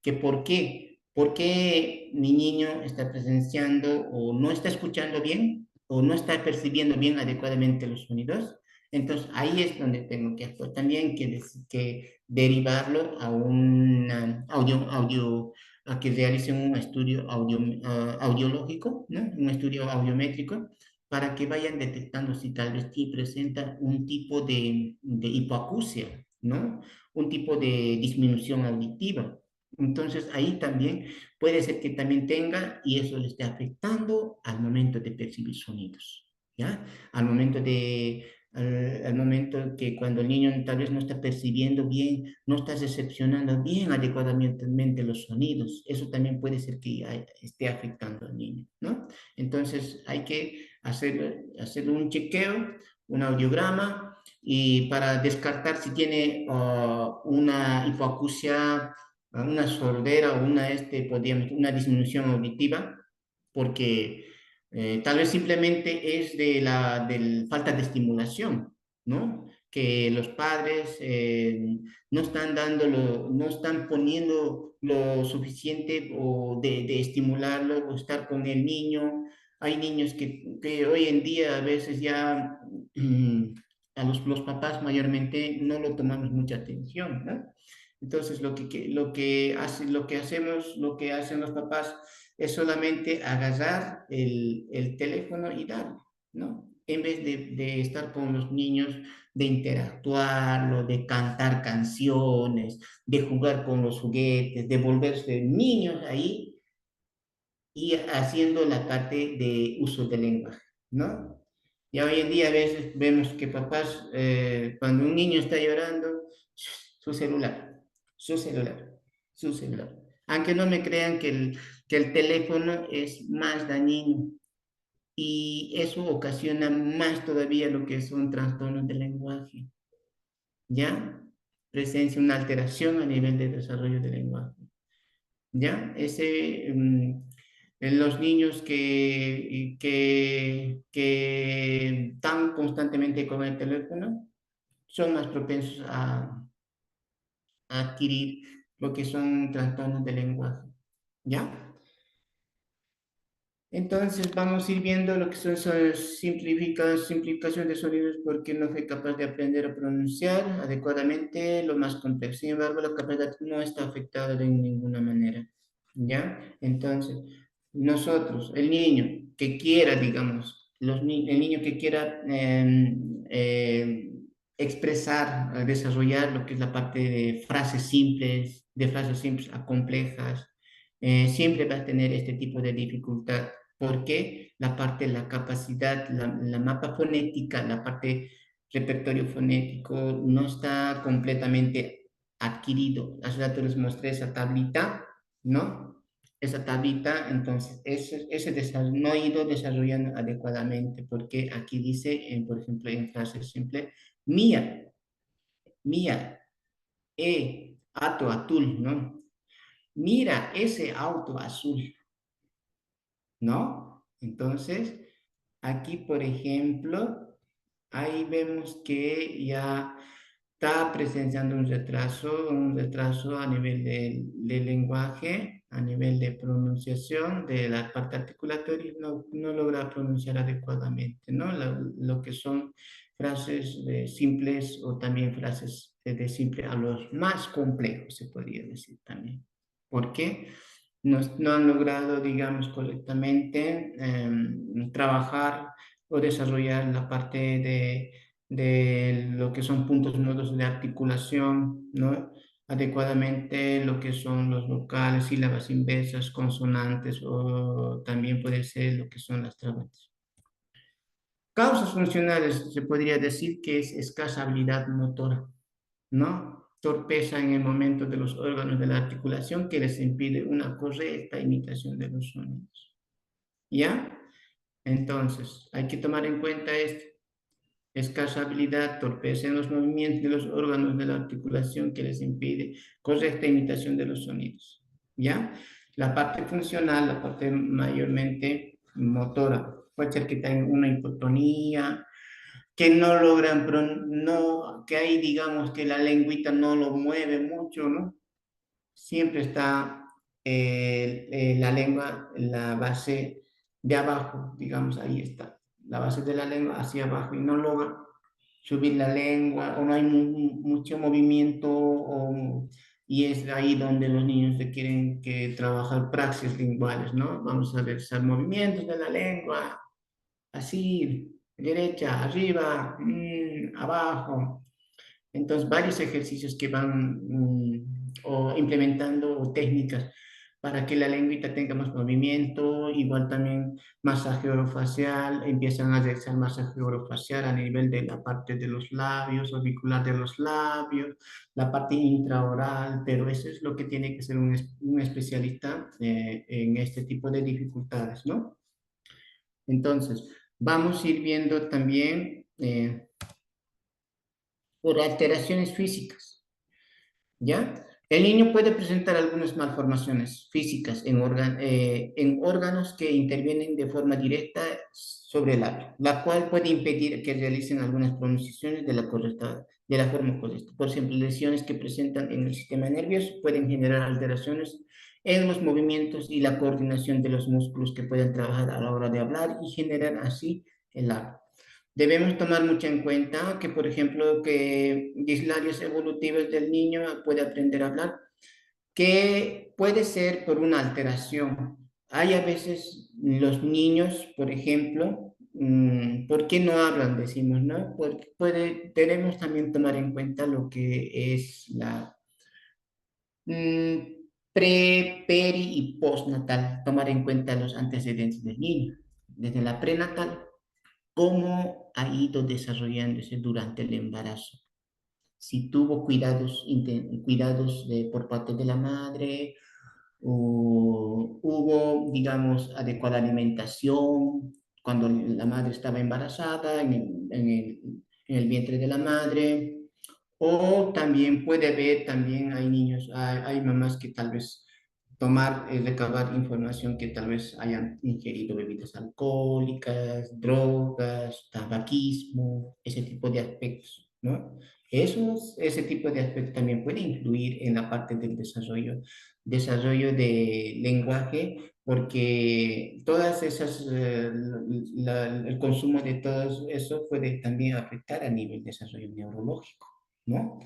que por qué. ¿Por qué mi niño está presenciando o no está escuchando bien o no está percibiendo bien adecuadamente los sonidos? Entonces ahí es donde tengo que actuar. También que derivarlo a un a que realicen un estudio audiológico, ¿no? Un estudio audiométrico para que vayan detectando si tal vez sí presenta un tipo de hipoacusia, ¿no? Un tipo de disminución auditiva. Entonces ahí también puede ser que también tenga y eso le esté afectando al momento de percibir sonidos, ¿ya? Al momento de al momento que cuando el niño tal vez no está percibiendo bien, no está recepcionando bien adecuadamente los sonidos. Eso también puede ser que esté afectando al niño, ¿no? Entonces hay que hacer un chequeo, un audiograma, y para descartar si tiene una hipoacusia, una sordera o podríamos, una disminución auditiva, porque tal vez simplemente es de falta de estimulación, ¿no? Que los padres no están poniendo lo suficiente o de estimularlo o estar con el niño. Hay niños que hoy en día a veces ya a los papás mayormente no lo tomamos mucha atención, ¿no? Entonces lo que hacen los papás es solamente agarrar el teléfono y darle, ¿no? En vez de estar con los niños, de interactuarlo, de cantar canciones, de jugar con los juguetes, de volverse niños ahí y haciendo la parte de uso del lenguaje, ¿no? Ya hoy en día a veces vemos que papás, cuando un niño está llorando, su celular, su celular, su celular. Aunque no me crean que el teléfono es más dañino y eso ocasiona más todavía lo que son trastornos del lenguaje, ¿ya? Presencia una alteración a nivel de desarrollo del lenguaje. ¿Ya? En los niños que están constantemente con el teléfono son más propensos a adquirir lo que son trastornos de lenguaje, ¿ya? Entonces vamos a ir viendo lo que son esas simplificación de sonidos porque no fue capaz de aprender a pronunciar adecuadamente lo más complejo. Sin embargo, la capacidad no está afectada de ninguna manera. ¿Ya? Entonces, nosotros, el niño que quiera, digamos, el niño que quiera expresar, desarrollar lo que es la parte de frases simples a complejas, siempre va a tener este tipo de dificultad porque la parte, la capacidad, la mapa fonética, la parte repertorio fonético no está completamente adquirido. Hace rato les mostré esa tablita, ¿no? Esa tablita, entonces, no ha ido desarrollando adecuadamente, porque aquí dice, por ejemplo, en frase simple, mía, mía, auto azul, ¿no? Mira ese auto azul, ¿no? Entonces, aquí, por ejemplo, ahí vemos que ya está presenciando un retraso a nivel del lenguaje, a nivel de pronunciación, de la parte articulatoria, no logra pronunciar adecuadamente, ¿no? Lo que son frases simples o también frases de simple a los más complejos, se podría decir también. ¿Por qué? No han logrado, digamos, correctamente trabajar o desarrollar la parte de lo que son puntos nodos de articulación, ¿no? Adecuadamente lo que son los vocales, sílabas inversas, consonantes o también puede ser lo que son las trabas. Causas funcionales, se podría decir que es escasa habilidad motora, ¿no? Torpeza en el momento de los órganos de la articulación que les impide una correcta imitación de los sonidos. ¿Ya? Entonces, hay que tomar en cuenta esto. Escasa habilidad, torpeza en los movimientos de los órganos de la articulación que les impide correcta imitación de los sonidos. ¿Ya? La parte funcional, la parte mayormente motora, puede ser que tengan una hipotonía, que no logran, no, que ahí digamos que la lengüita no lo mueve mucho, ¿no? Siempre está la lengua, la base de abajo, digamos, ahí está, la base de la lengua hacia abajo y no logra subir la lengua o no hay mucho movimiento y es ahí donde los niños requieren que trabajar praxis linguales, ¿no? Vamos a realizar movimientos de la lengua, así, derecha, arriba, abajo. Entonces, varios ejercicios que van o implementando técnicas para que la lengüita tenga más movimiento, igual también masaje orofacial, empiezan a realizar masaje orofacial a nivel de la parte de los labios, orbicular de los labios, la parte intraoral, pero eso es lo que tiene que ser un especialista en este tipo de dificultades, ¿no? Entonces, vamos a ir viendo también por alteraciones físicas. ¿Ya? El niño puede presentar algunas malformaciones físicas en órganos que intervienen de forma directa sobre el labio, la cual puede impedir que realicen algunas pronunciaciones de la forma correcta. Por ejemplo, lesiones que presentan en el sistema nervioso pueden generar alteraciones en los movimientos y la coordinación de los músculos que pueden trabajar a la hora de hablar y generar así el habla. Debemos tomar mucho en cuenta que, por ejemplo, que dislarios evolutivos del niño puede aprender a hablar, que puede ser por una alteración. Hay a veces los niños, por ejemplo, ¿por qué no hablan? Decimos, ¿no? Porque debemos también tomar en cuenta lo que es la peri y postnatal, tomar en cuenta los antecedentes del niño. Desde la prenatal, cómo ha ido desarrollándose durante el embarazo. Si tuvo cuidados por parte de la madre, o hubo, digamos, adecuada alimentación cuando la madre estaba embarazada, en el vientre de la madre, o también puede haber, también hay niños, hay mamás que tal vez tomar, recabar información que tal vez hayan ingerido bebidas alcohólicas, drogas, tabaquismo, ese tipo de aspectos, ¿no? Ese tipo de aspectos también puede influir en la parte del desarrollo de lenguaje, porque todas esas, el consumo de todo eso puede también afectar a nivel desarrollo neurológico, ¿no?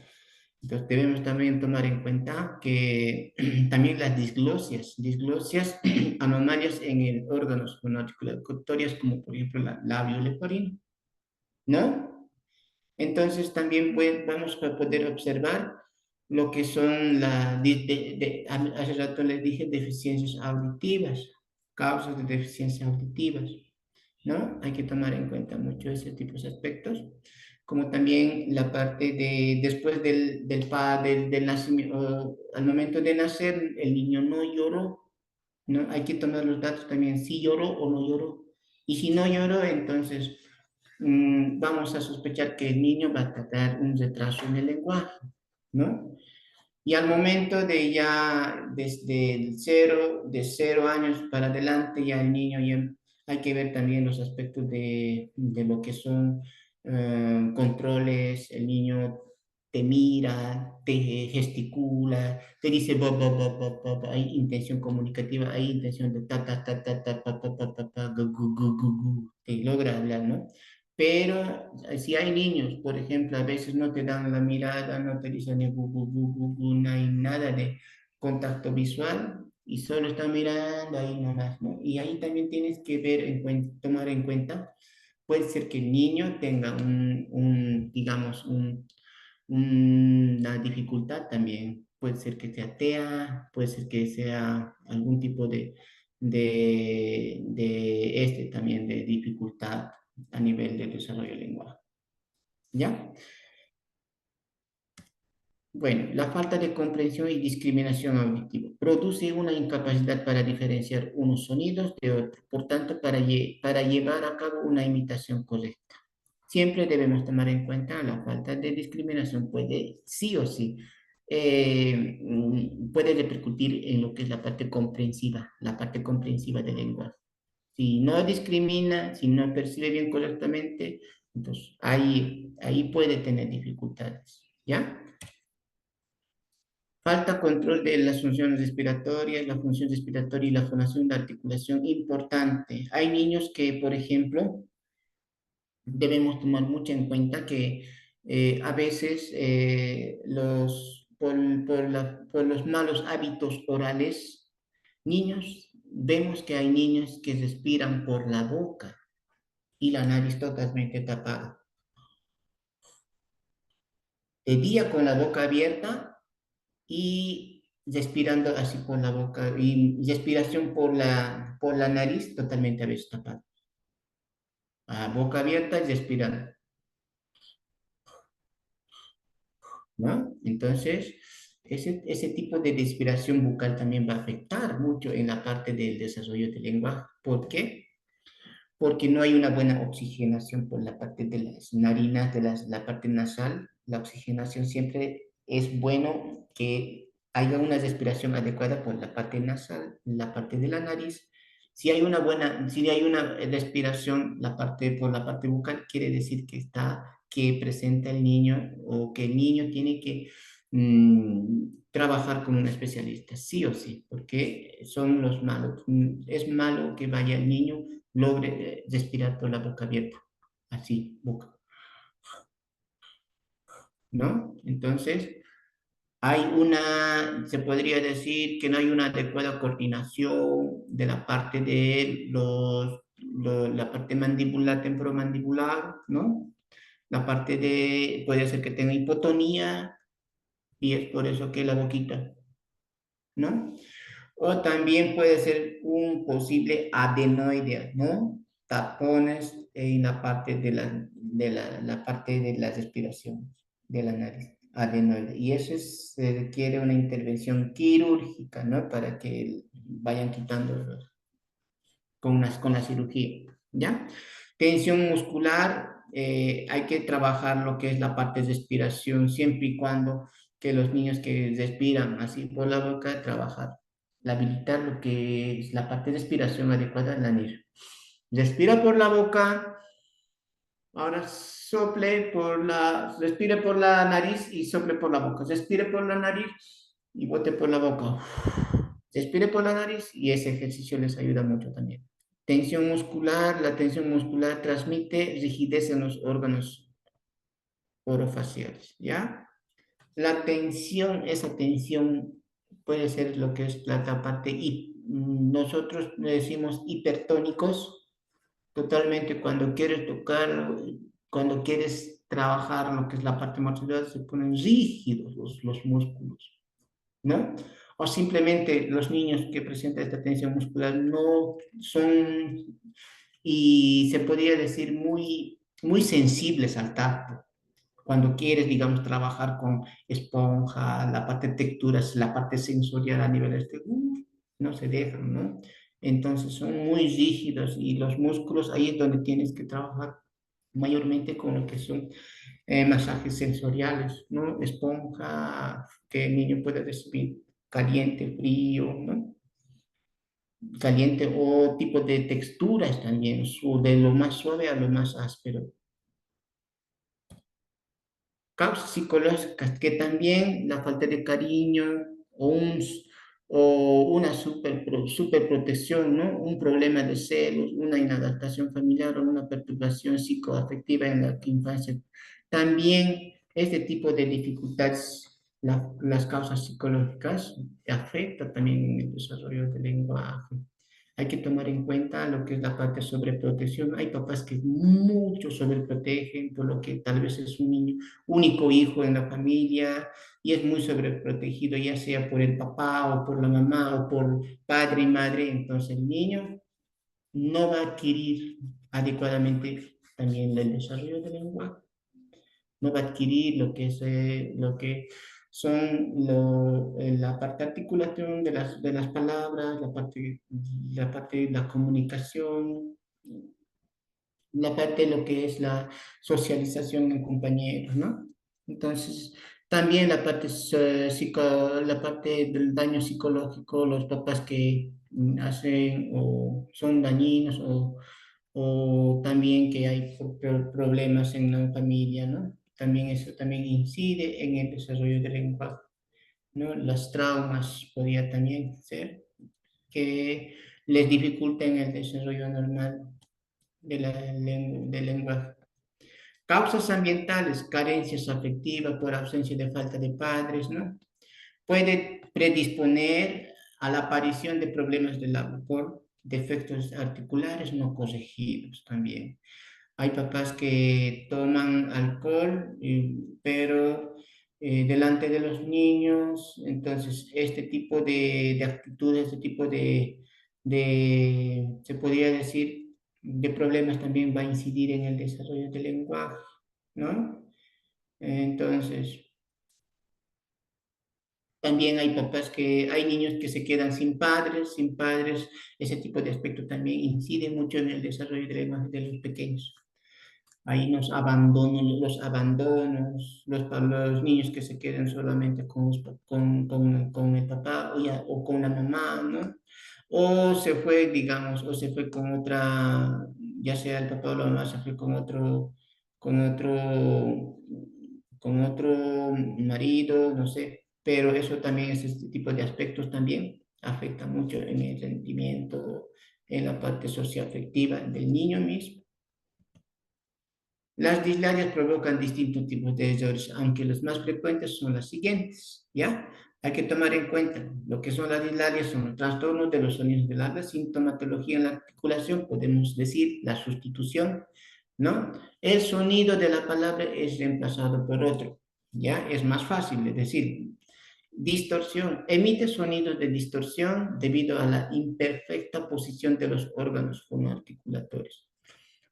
Entonces debemos también tomar en cuenta que también las disglosias anomalias en el órganos fonoarticulatorios, como por ejemplo la labio leporino, ¿no? Entonces también vamos a poder observar lo que son hace rato les dije deficiencias auditivas, causas de deficiencias auditivas, ¿no? Hay que tomar en cuenta mucho ese tipo de aspectos, como también la parte de después del nacimiento, al momento de nacer, el niño no lloró, ¿no? Hay que tomar los datos también, si lloró o no lloró. Y si no lloró, entonces vamos a sospechar que el niño va a tratar un retraso en el lenguaje, ¿no? Y al momento de ya, desde de 0 años para adelante, ya el niño ya hay que ver también los aspectos de lo que son controles, el niño te mira, te gesticula, te dice bo, bo, bo, bo, bo, bo, hay intención comunicativa, hay intención de ta, ta, ta, ta, ta, pa, pa, pa, pa, pa, gu, gu, gu, gu, gu, te logra hablar, ¿no? Pero si hay niños, por ejemplo, a veces no te dan la mirada, no te dicen ni bu, bu, bu, bu, bu, no hay nada de contacto visual y solo están mirando ahí nomás, ¿no? Y ahí también tienes que tomar en cuenta, puede ser que el niño tenga digamos, una dificultad también, puede ser que sea TEA, puede ser que sea algún tipo de también, de dificultad a nivel de desarrollo del lenguaje. ¿Ya? Bueno, la falta de comprensión y discriminación auditiva produce una incapacidad para diferenciar unos sonidos de otros, por tanto, para llevar a cabo una imitación correcta. Siempre debemos tomar en cuenta la falta de discriminación, puede sí o sí, puede repercutir en lo que es la parte comprensiva del lenguaje. Si no discrimina, si no percibe bien correctamente, entonces ahí puede tener dificultades, ¿ya? Falta control de las funciones respiratorias, la función respiratoria y la formación de articulación importante. Hay niños que, por ejemplo, debemos tomar mucho en cuenta que a veces por los malos hábitos orales, vemos que hay niños que respiran por la boca y la nariz totalmente tapada. De día con la boca abierta y respirando así por la boca y respiración por la nariz totalmente a veces tapada. A boca abierta y respirando, ¿no? Entonces, ese tipo de respiración bucal también va a afectar mucho en la parte del desarrollo del lenguaje. ¿Por qué? Porque no hay una buena oxigenación por la parte de las narinas, de la parte nasal. La oxigenación siempre es bueno que haya una respiración adecuada por la parte nasal, la parte de la nariz. Si hay una respiración por la parte bucal, quiere decir que presenta el niño o que el niño tiene que trabajar con un especialista, sí o sí, porque son los malos. Es malo que vaya el niño logre respirar por la boca abierta, así, boca, ¿no? Entonces, se podría decir que no hay una adecuada coordinación de la parte de la parte mandibular, temporomandibular, ¿no? Puede ser que tenga hipotonía y es por eso que la boquita, ¿no? O también puede ser un posible adenoide, ¿no? Tapones en la parte la parte de la respiración de la nariz, adenoide. Y eso se requiere una intervención quirúrgica, ¿no? Para que vayan quitando con la cirugía, ¿ya? Tensión muscular, hay que trabajar lo que es la parte de respiración, siempre y cuando que los niños que respiran así por la boca, trabajar, habilitar lo que es la parte de respiración adecuada en la nariz. Respira por la boca, ahora respire por la nariz y sople por la boca. Respire por la nariz y bote por la boca. Respire por la nariz y ese ejercicio les ayuda mucho también. Tensión muscular, la tensión muscular transmite rigidez en los órganos orofaciales, ¿ya? La tensión, esa tensión puede ser lo que es la parte, y nosotros le decimos hipertónicos, totalmente cuando quieres trabajar lo que es la parte muscular, se ponen rígidos los músculos, ¿no? O simplemente los niños que presentan esta tensión muscular no son, y se podría decir, muy sensibles al tacto. Cuando quieres, digamos, trabajar con esponja, la parte de texturas, la parte sensorial a nivel no se dejan, ¿no? Entonces son muy rígidos y los músculos ahí es donde tienes que trabajar mayormente con lo que son masajes sensoriales, ¿no? Esponja, que el niño puede recibir caliente, frío, ¿no? Caliente o tipo de texturas también, de lo más suave a lo más áspero. Causas psicológicas, que también la falta de cariño o, una superprotección, ¿no? Un problema de celos, una inadaptación familiar o una perturbación psicoafectiva en la infancia. También este tipo de dificultades, las causas psicológicas, afectan también en el desarrollo del lenguaje. Hay que tomar en cuenta lo que es la parte de sobreprotección. Hay papás que mucho sobreprotegen, por lo que tal vez es un niño, único hijo en la familia y es muy sobreprotegido, ya sea por el papá o por la mamá o por padre y madre. Entonces el niño no va a adquirir adecuadamente también el desarrollo del lenguaje, no va a adquirir lo que son la parte de articulación de las palabras, la parte de la comunicación, la parte de lo que es la socialización en compañeros, ¿no? Entonces, también la parte del daño psicológico, los papás que hacen o son dañinos o también que hay problemas en la familia, ¿no? También eso también incide en el desarrollo del lenguaje, ¿no? Las traumas podría también ser que les dificulten el desarrollo normal del lenguaje. Causas ambientales, carencias afectivas por ausencia de falta de padres, ¿no? Puede predisponer a la aparición de problemas del habla por defectos articulares no corregidos también. Hay papás que toman alcohol, pero delante de los niños. Entonces, este tipo de actitudes, este tipo se podría decir, de problemas también va a incidir en el desarrollo del lenguaje, ¿no? Entonces, también hay hay niños que se quedan sin padres, ese tipo de aspecto también incide mucho en el desarrollo del lenguaje de los pequeños. Hay los niños que se quedan solamente con el papá o con la mamá, ¿no? O se fue, digamos, o se fue con otra, ya sea el papá o la mamá, se fue con otro, con otro marido, no sé. Pero eso también es este tipo de aspectos también afecta mucho en el rendimiento, en la parte socioafectiva del niño mismo. Las dislalias provocan distintos tipos de errores, aunque los más frecuentes son las siguientes, ¿ya? Hay que tomar en cuenta lo que son las dislalias, son los trastornos de los sonidos del habla, sintomatología en la articulación, podemos decir la sustitución, ¿no? El sonido de la palabra es reemplazado por otro, ¿ya? Es más fácil, es decir, distorsión, emite sonidos de distorsión debido a la imperfecta posición de los órganos fonoarticulatorios.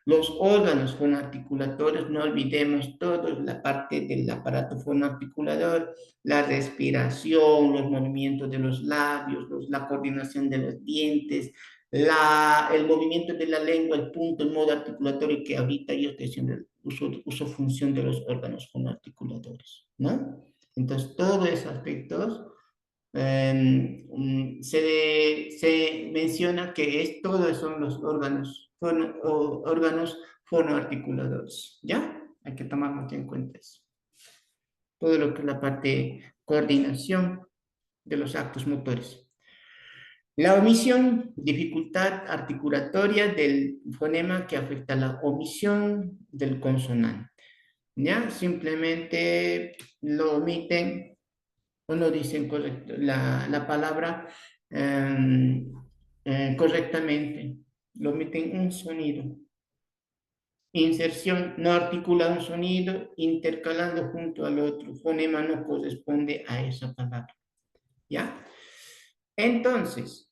Los órganos fonoarticulatorios, no olvidemos toda la parte del aparato fonoarticulador, la respiración, los movimientos de los labios, la coordinación de los dientes, el movimiento de la lengua, el punto, el modo articulatorio que ahorita yo estoy haciendo uso función de los órganos fonoarticuladores, ¿no? Entonces, todos esos aspectos se menciona que todos son los órganos fonoarticuladores, ¿ya? Hay que tomar mucho en cuenta eso. Todo lo que es la parte coordinación de los actos motores. La omisión, dificultad articulatoria del fonema que afecta la omisión del consonante, ¿ya? Simplemente lo omiten o no dicen correcto, la palabra correctamente, lo omiten un sonido. Inserción, no articula un sonido, intercalando junto al otro. Fonema no corresponde a esa palabra. ¿Ya? Entonces,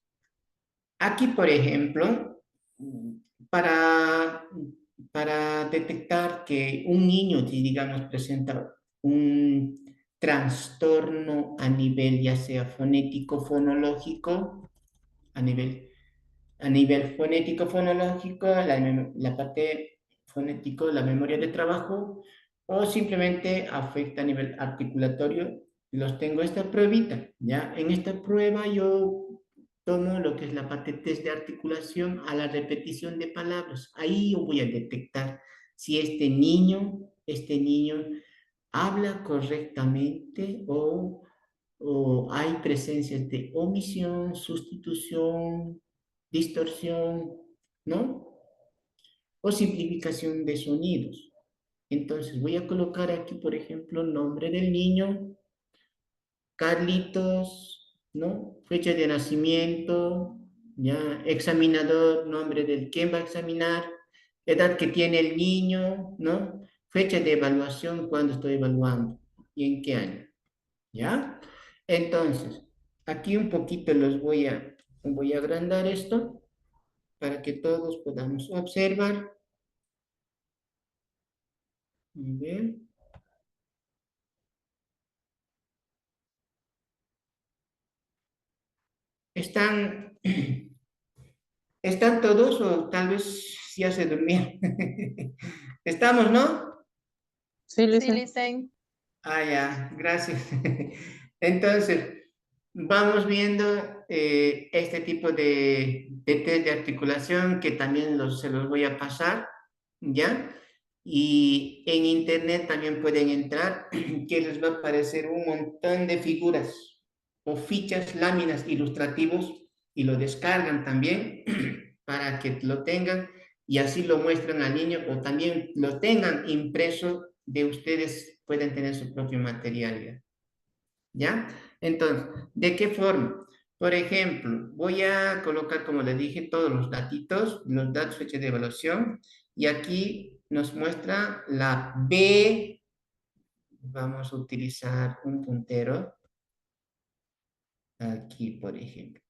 aquí, por ejemplo, para, para detectar que un niño, si digamos, presenta un trastorno a nivel ya sea fonético, fonológico, a nivel, a nivel fonético, fonológico, la parte fonético, la memoria de trabajo, o simplemente afecta a nivel articulatorio, los tengo esta pruebita, ¿ya? En esta prueba yo tomo lo que es la parte test de articulación a la repetición de palabras. Ahí yo voy a detectar si este niño habla correctamente o hay presencias de omisión, sustitución, distorsión, ¿no? O simplificación de sonidos. Entonces voy a colocar aquí, por ejemplo, nombre del niño, Carlitos, ¿no? Fecha de nacimiento, ya, examinador, nombre del quien va a examinar, edad que tiene el niño, ¿no? Fecha de evaluación, cuándo estoy evaluando y en qué año, ¿ya? Entonces, aquí un poquito voy a agrandar esto para que todos podamos observar. Bien. ¿Están, ¿están todos o tal vez ya se durmieron? Estamos, ¿no? Sí, Sí, listen. listen. Ah, ya, gracias. Entonces, vamos viendo este tipo de test de articulación que también se los voy a pasar, ¿ya? Y en internet también pueden entrar, que les va a aparecer un montón de figuras o fichas, láminas ilustrativos y lo descargan también para que lo tengan y así lo muestran al niño o también lo tengan impreso de ustedes, pueden tener su propio material ya. ¿Ya? Entonces, ¿de qué forma? Por ejemplo, voy a colocar, como les dije, todos los datitos, los datos, fecha de evaluación, y aquí nos muestra la B vamos a utilizar un puntero. Aquí, por ejemplo.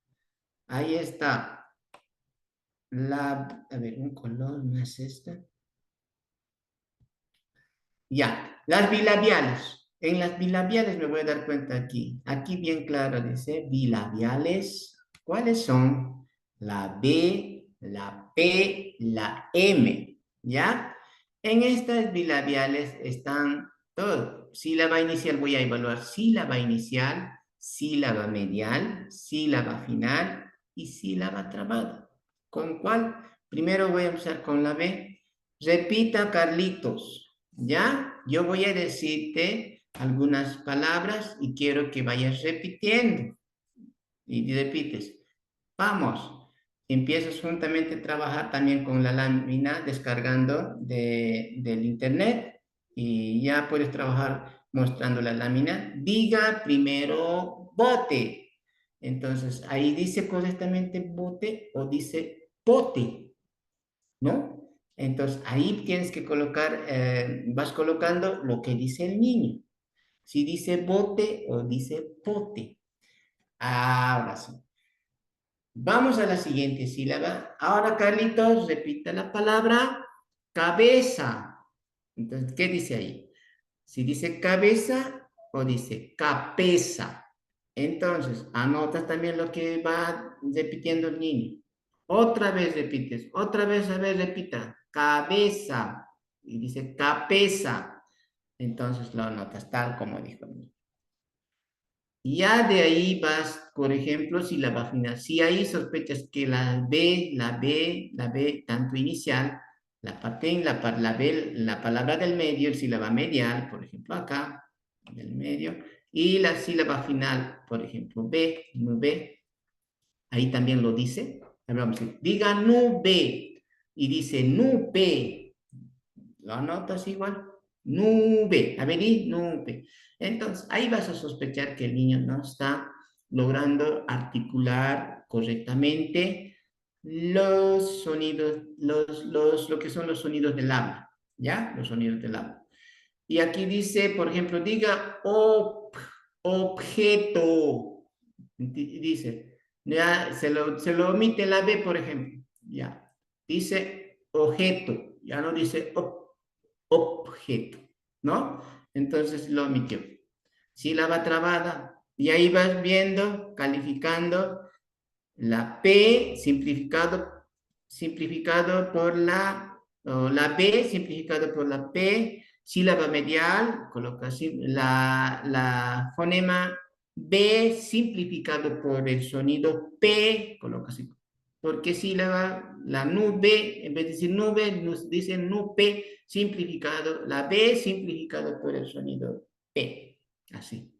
Ahí está. A ver, un color más esta. Ya, las bilabiales. En las bilabiales me voy a dar cuenta aquí. Aquí bien claro dice bilabiales. ¿Cuáles son? La B, la P, la M. ¿Ya? En estas bilabiales están todo. Sílaba inicial voy a evaluar sílaba inicial, sílaba medial, sílaba final y sílaba trabada. ¿Con cuál? Primero voy a empezar con la B. Repita, Carlitos. ¿Ya? Yo voy a decirte algunas palabras y quiero que vayas repitiendo. Y repites. Vamos. Empiezas juntamente a trabajar también con la lámina descargando del internet y ya puedes trabajar mostrando la lámina. Diga primero bote. Entonces, ahí dice correctamente bote o dice pote, ¿no? Entonces, ahí tienes que colocar, vas colocando lo que dice el niño. Si dice bote o dice pote. Ahora sí. Vamos a la siguiente sílaba. Ahora, Carlitos, repita la palabra cabeza. Entonces, ¿qué dice ahí? Si dice cabeza o dice capeza. Entonces, anotas también lo que va repitiendo el niño. Otra vez repites, otra vez, a ver, repita. Cabeza. Y dice capeza. Entonces lo anotas tal como dijo el niño. Y ya de ahí vas, por ejemplo, si la vagina, si ahí sospechas que la B, tanto inicial, la parte en la B, la palabra del medio, el sílaba medial, por ejemplo, acá, del medio, y la sílaba final, por ejemplo, B, nube, ahí también lo dice. A ver, vamos a decir, diga nube, y dice nube, lo anotas igual, nube, a ver, y nube. Entonces, ahí vas a sospechar que el niño no está logrando articular correctamente los sonidos, lo que son los sonidos del habla, ¿ya? Los sonidos del habla. Y aquí dice, por ejemplo, diga objeto. Dice, ya se lo omite la B, por ejemplo, ya. Dice objeto, ya no dice objeto, ¿no? Entonces lo omitió. Sílaba trabada. Y ahí vas viendo, calificando la P simplificado por o la B simplificado por la P, sílaba medial, coloca la fonema B simplificado por el sonido P, coloca así. Porque sílaba, la nube, en vez de decir nube, nos dice nube simplificado, la B simplificado por el sonido P, así.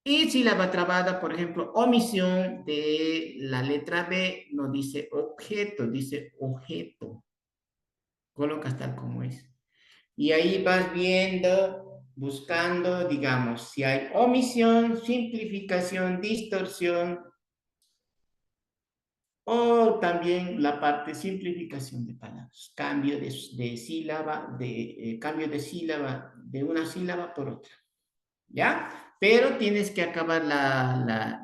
Y sílaba trabada, por ejemplo, omisión de la letra B, no dice objeto, dice objeto. Colocas tal como es. Y ahí vas viendo, buscando, digamos, si hay omisión, simplificación, distorsión, o también la parte simplificación de palabras, cambio de sílaba, cambio de sílaba de una sílaba por otra. ¿Ya? Pero tienes que acabar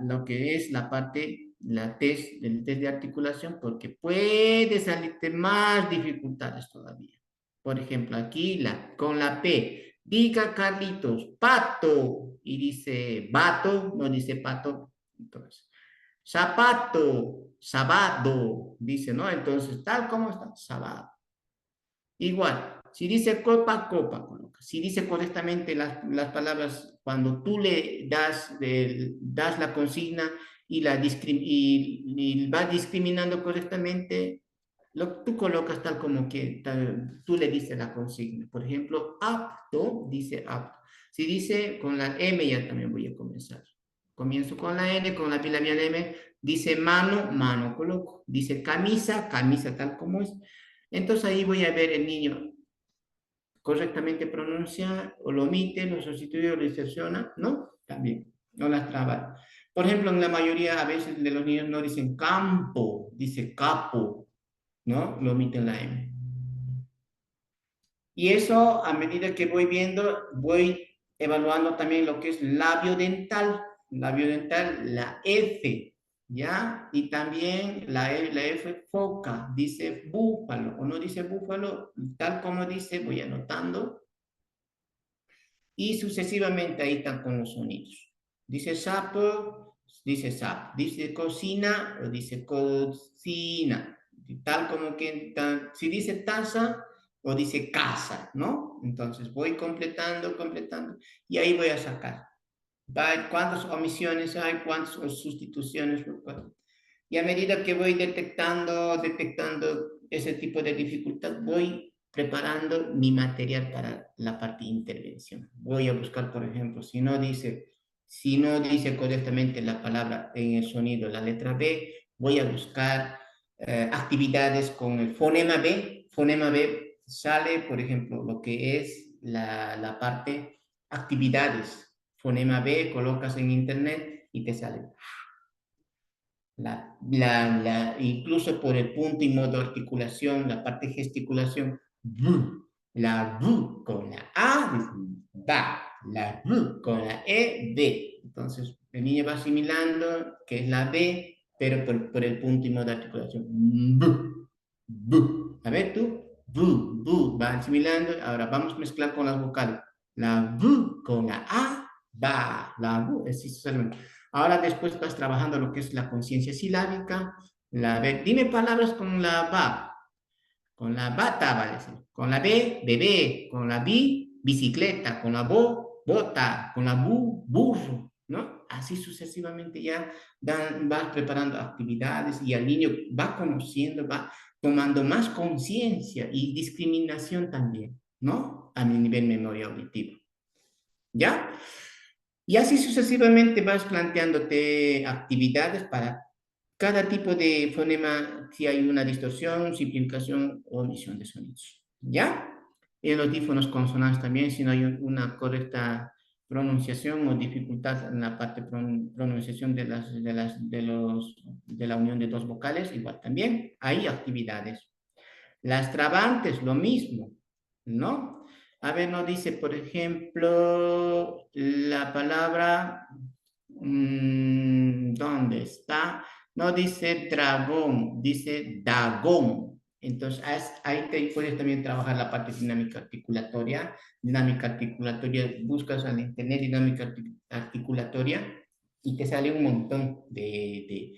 lo que es la parte, el test de articulación, porque puede salirte más dificultades todavía. Por ejemplo, aquí con la P, diga Carlitos, pato, y dice vato, no dice pato, entonces, zapato, sábado, dice, ¿no? Entonces, tal como está, sábado. Igual, si dice copa, copa, coloca. Si dice correctamente las palabras, cuando tú le das la consigna y vas discriminando correctamente, tú colocas tal como que tú le dices la consigna. Por ejemplo, apto, dice apto. Si dice con la M, ya también voy a comenzar. Comienzo con la N, con la bilabial M. Dice mano, mano, coloco. Dice camisa, camisa tal como es. Entonces ahí voy a ver el niño correctamente pronuncia, o lo omite, lo sustituye o lo distorsiona, ¿no? También, no las traba. Por ejemplo, en la mayoría a veces de los niños no dicen campo, dice capo, ¿no? Lo omiten la M. Y eso, a medida que voy viendo, voy evaluando también lo que es labio dental, la F, ¿ya? Y también la F foca, dice búfalo o no dice búfalo, tal como dice, voy anotando, y sucesivamente ahí están con los sonidos. Dice sapo, dice sapo, dice cocina o dice cocina, tal como que, si dice taza o dice casa, ¿no? Entonces voy completando, y ahí voy a sacar. ¿Cuántas omisiones hay? ¿Cuántas sustituciones? Y a medida que voy detectando ese tipo de dificultad, voy preparando mi material para la parte de intervención. Voy a buscar, por ejemplo, si no dice correctamente la palabra en el sonido, la letra B, voy a buscar actividades con el fonema B. Fonema B sale, por ejemplo, lo que es la parte actividades. Fonema B, colocas en internet y te sale incluso por el punto y modo de articulación, la parte de gesticulación, la V con la A, va, la V con la E, B. Entonces, el niño va asimilando que es la B, pero por el punto y modo de articulación. A ver tú, va asimilando. Ahora vamos a mezclar con las vocales. La V con la A, va, la V, así sucesivamente. Ahora después vas trabajando lo que es la conciencia silábica, la B. Dime palabras con la BA. Con la bata, va a decir. Con la B, bebé. Con la B, bicicleta. Con la BO, bota. Con la BU, burro. ¿No? Así sucesivamente ya vas preparando actividades y el niño va conociendo, va tomando más conciencia y discriminación también, ¿no? A mi nivel memoria auditiva. ¿Ya? Y así sucesivamente vas planteándote actividades para cada tipo de fonema, si hay una distorsión, simplificación o omisión de sonidos. ¿Ya? Y los dífonos consonantes también, si no hay una correcta pronunciación o dificultad en la parte pronunciación de la unión de dos vocales, igual también hay actividades. Las trabantes, lo mismo, ¿no? A ver, no dice, por ejemplo, la palabra, ¿dónde está? No dice dragón, dice dagón. Entonces, ahí te puedes también trabajar la parte dinámica articulatoria. Dinámica articulatoria, buscas en internet dinámica articulatoria y te sale un montón de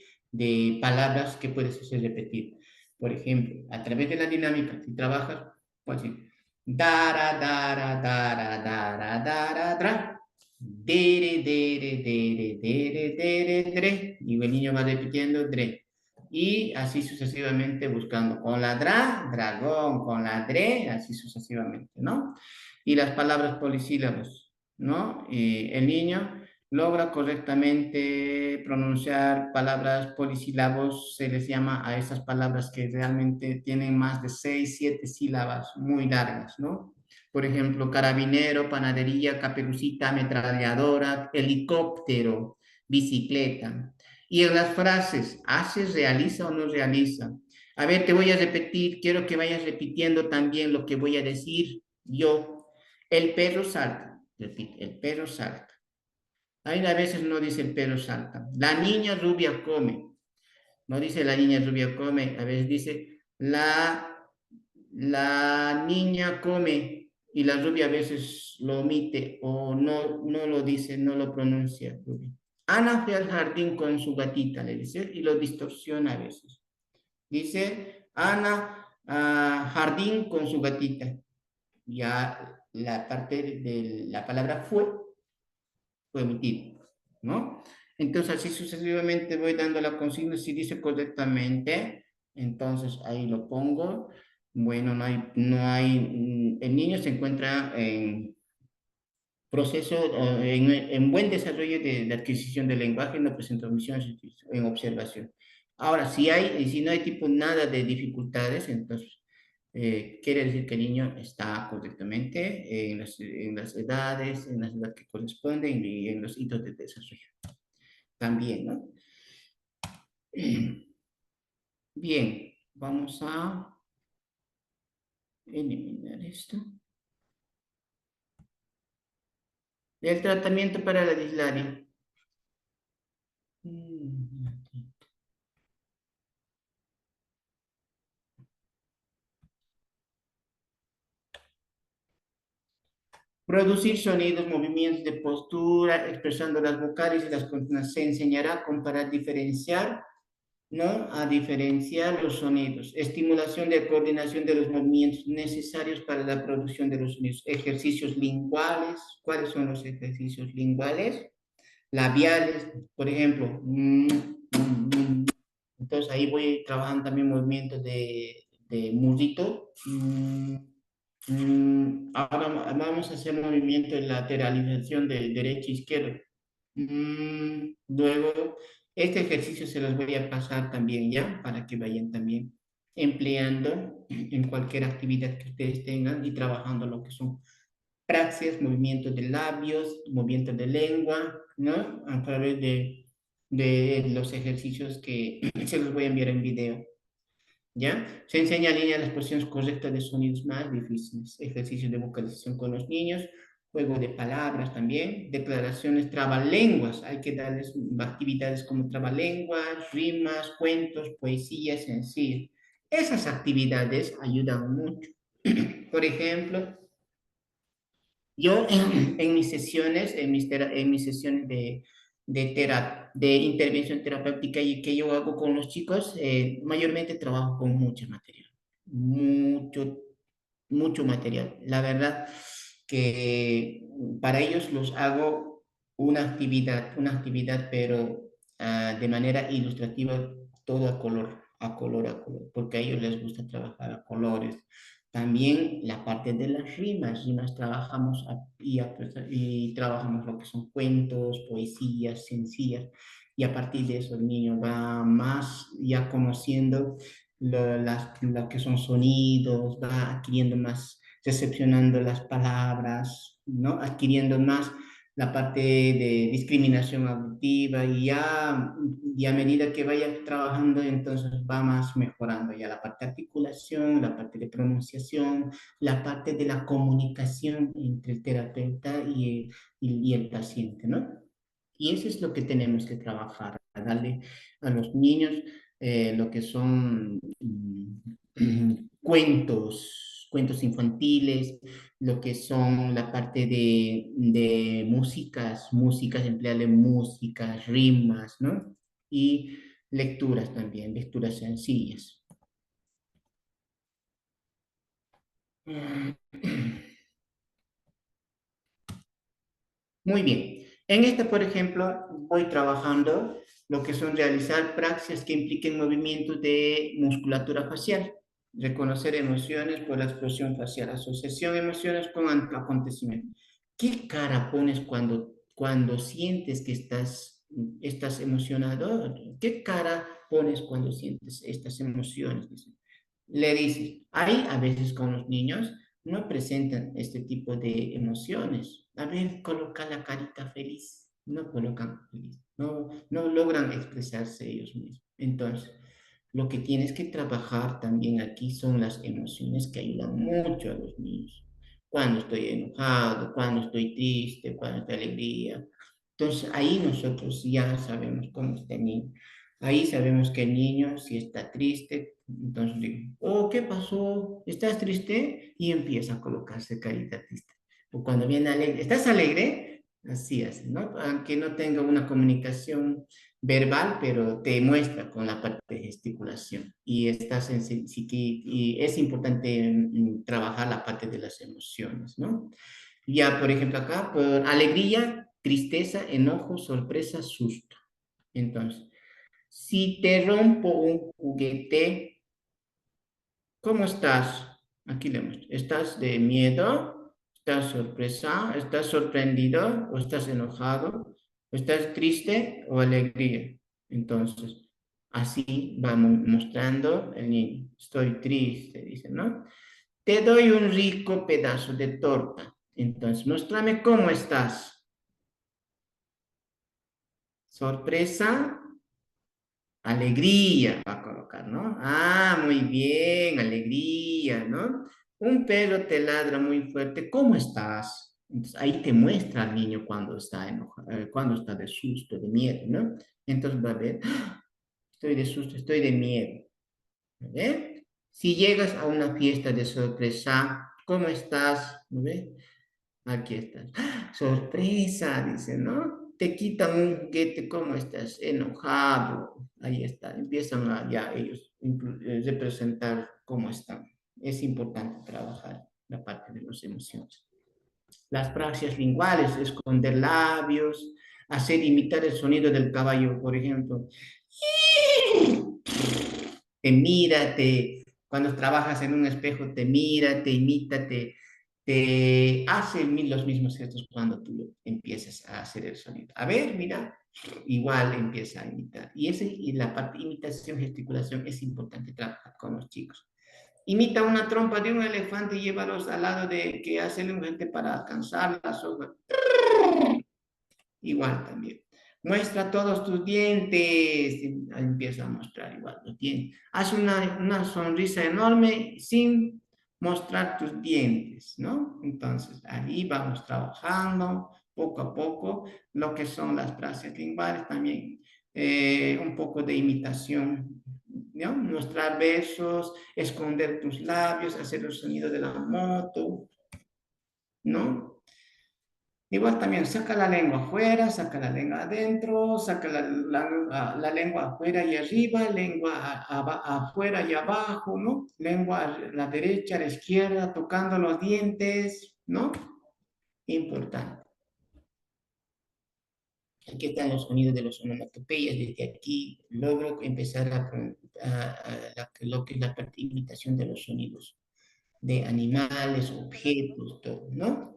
palabras que puedes hacer repetir. Por ejemplo, a través de la dinámica, si trabajas, pues decir, dara, dara, dara, dara, dara, dra, dere, dere, dere, dere, dere, dre, y el niño va repitiendo dre. Y así sucesivamente buscando con la dra, dragón, con la dre, así sucesivamente, ¿no? Y las palabras polisílabos, ¿no? Y el niño logra correctamente pronunciar palabras polisílabos, se les llama a esas palabras que realmente tienen más de 6, 7 sílabas muy largas, ¿no? Por ejemplo, carabinero, panadería, caperucita, ametralladora, helicóptero, bicicleta. Y en las frases, ¿hace, realiza o no realiza? A ver, te voy a repetir, quiero que vayas repitiendo también lo que voy a decir yo. El perro salta, repite, el perro salta. Ahí a veces no dice el pelo salta. La niña rubia come. No dice la niña rubia come. A veces dice la niña come. Y la rubia a veces lo omite o no lo dice, no lo pronuncia. Ana fue al jardín con su gatita, le dice, y lo distorsiona a veces. Dice Ana jardín con su gatita. Ya la parte de la palabra fue emitido, ¿no? Entonces, así sucesivamente voy dando la consigna, si dice correctamente, entonces ahí lo pongo. Bueno, el niño se encuentra en proceso, en buen desarrollo de adquisición del lenguaje, no presenta omisiones en observación. Ahora, si no hay tipo nada de dificultades, entonces quiere decir que el niño está correctamente en las edades, en las edades que corresponden y en los hitos de desarrollo. También, ¿no? Bien, vamos a eliminar esto. El tratamiento para la dislalia. Mm. Producir sonidos, movimientos de postura, expresando las vocales y las consonantes. Se enseñará a comparar, diferenciar, ¿no? A diferenciar los sonidos. Estimulación de coordinación de los movimientos necesarios para la producción de los sonidos. Ejercicios linguales. ¿Cuáles son los ejercicios linguales? Labiales, por ejemplo. Entonces ahí voy trabajando también movimientos de musito. Ahora vamos a hacer movimiento de lateralización de derecha a izquierda. Luego, este ejercicio se los voy a pasar también ya, para que vayan también empleando en cualquier actividad que ustedes tengan y trabajando lo que son praxias, movimientos de labios, movimientos de lengua, ¿no? A través de los ejercicios que se los voy a enviar en video. ¿Ya? Se enseña a alinear las posiciones correctas de sonidos más difíciles, ejercicios de vocalización con los niños, juego de palabras también, declaraciones, trabalenguas, hay que darles actividades como trabalenguas, rimas, cuentos, poesías sencillas. Esas actividades ayudan mucho. Por ejemplo, yo en mis sesiones, en mis sesiones de intervención terapéutica y que yo hago con los chicos, mayormente trabajo con mucho material, mucho, mucho material. La verdad que para ellos los hago una actividad, pero de manera ilustrativa, todo a color, a color, a color, porque a ellos les gusta trabajar a colores. También la parte de las rimas, rimas trabajamos y trabajamos lo que son cuentos, poesías sencillas, y a partir de eso el niño va más ya conociendo lo que son sonidos, va adquiriendo más, recepcionando las palabras, ¿no? Adquiriendo más la parte de discriminación auditiva y a medida que vaya trabajando, entonces va más mejorando ya la parte de articulación, la parte de pronunciación, la parte de la comunicación entre el terapeuta y el paciente, ¿no? Y eso es lo que tenemos que trabajar, darle a los niños lo que son cuentos infantiles, lo que son la parte de músicas, emplearle músicas, rimas, ¿no? Y lecturas también, lecturas sencillas. Muy bien. En esta, por ejemplo, voy trabajando lo que son realizar praxias que impliquen movimientos de musculatura facial, reconocer emociones por la expresión facial, asociación de emociones con acontecimientos. ¿Qué cara pones cuando sientes que estás emocionado? ¿Qué cara pones cuando sientes estas emociones? Le dices, hay a veces con los niños no presentan este tipo de emociones. A ver, coloca la carita feliz. No colocan feliz. No logran expresarse ellos mismos. Entonces, lo que tienes que trabajar también aquí son las emociones que ayudan mucho a los niños. Cuando estoy enojado, cuando estoy triste, cuando estoy alegría. Entonces, ahí nosotros ya sabemos cómo está el niño. Ahí sabemos que el niño, si está triste, entonces digo, oh, ¿qué pasó? ¿Estás triste? Y empieza a colocarse carita triste. O cuando viene alegre, ¿estás alegre? Así hace, ¿no? Aunque no tenga una comunicación verbal, pero te muestra con la parte de gesticulación. Y es importante trabajar la parte de las emociones, ¿no? Ya, por ejemplo, acá, por alegría, tristeza, enojo, sorpresa, susto. Entonces, si te rompo un juguete, ¿cómo estás? Aquí le muestro. ¿Estás de miedo? ¿Estás sorpresa? ¿Estás sorprendido? ¿O estás enojado? ¿Estás triste o alegría? Entonces, así vamos mostrando el niño. Estoy triste, dice, ¿no? Te doy un rico pedazo de torta. Entonces, muéstrame cómo estás. Sorpresa, alegría va a colocar, ¿no? Ah, muy bien, alegría, ¿no? Un perro te ladra muy fuerte. ¿Cómo estás? Entonces, ahí te muestra al niño cuando está enojado, cuando está de susto, de miedo, ¿no? Entonces va a ver, "Ah, estoy de susto, estoy de miedo". ¿Ve? Si llegas a una fiesta de sorpresa, ¿cómo estás? ¿Ve? Aquí estás. ¡Ah! Sorpresa, dice, ¿no? Te quitan un juguete, ¿cómo estás? Enojado. Ahí está. Empiezan a ya ellos representar cómo están. Es importante trabajar la parte de las emociones. Las praxias linguales, esconder labios, hacer imitar el sonido del caballo, por ejemplo. Te mira, cuando trabajas en un espejo, te mira, te imita, te hace los mismos gestos cuando tú empiezas a hacer el sonido. A ver, mira, igual empieza a imitar. Y la parte imitación, gesticulación es importante trabajar con los chicos. Imita una trompa de un elefante y llévalos al lado de que hace un gente para alcanzar las hojas. Igual también. Muestra todos tus dientes. Ahí empieza a mostrar igual los dientes. Haz una sonrisa enorme sin mostrar tus dientes, ¿no? Entonces, ahí vamos trabajando poco a poco lo que son las frases linguales también. Un poco de imitación, ¿no? Mostrar besos, esconder tus labios, hacer el sonido de la moto, ¿no? Igual también saca la lengua afuera, saca la lengua adentro, saca la lengua afuera y arriba, lengua afuera y abajo, ¿no? Lengua a la derecha, a la izquierda, tocando los dientes, ¿no? Importante. Aquí están los sonidos de los onomatopeyas. Desde aquí logro empezar lo que es la parte de imitación de los sonidos de animales, objetos, todo, ¿no?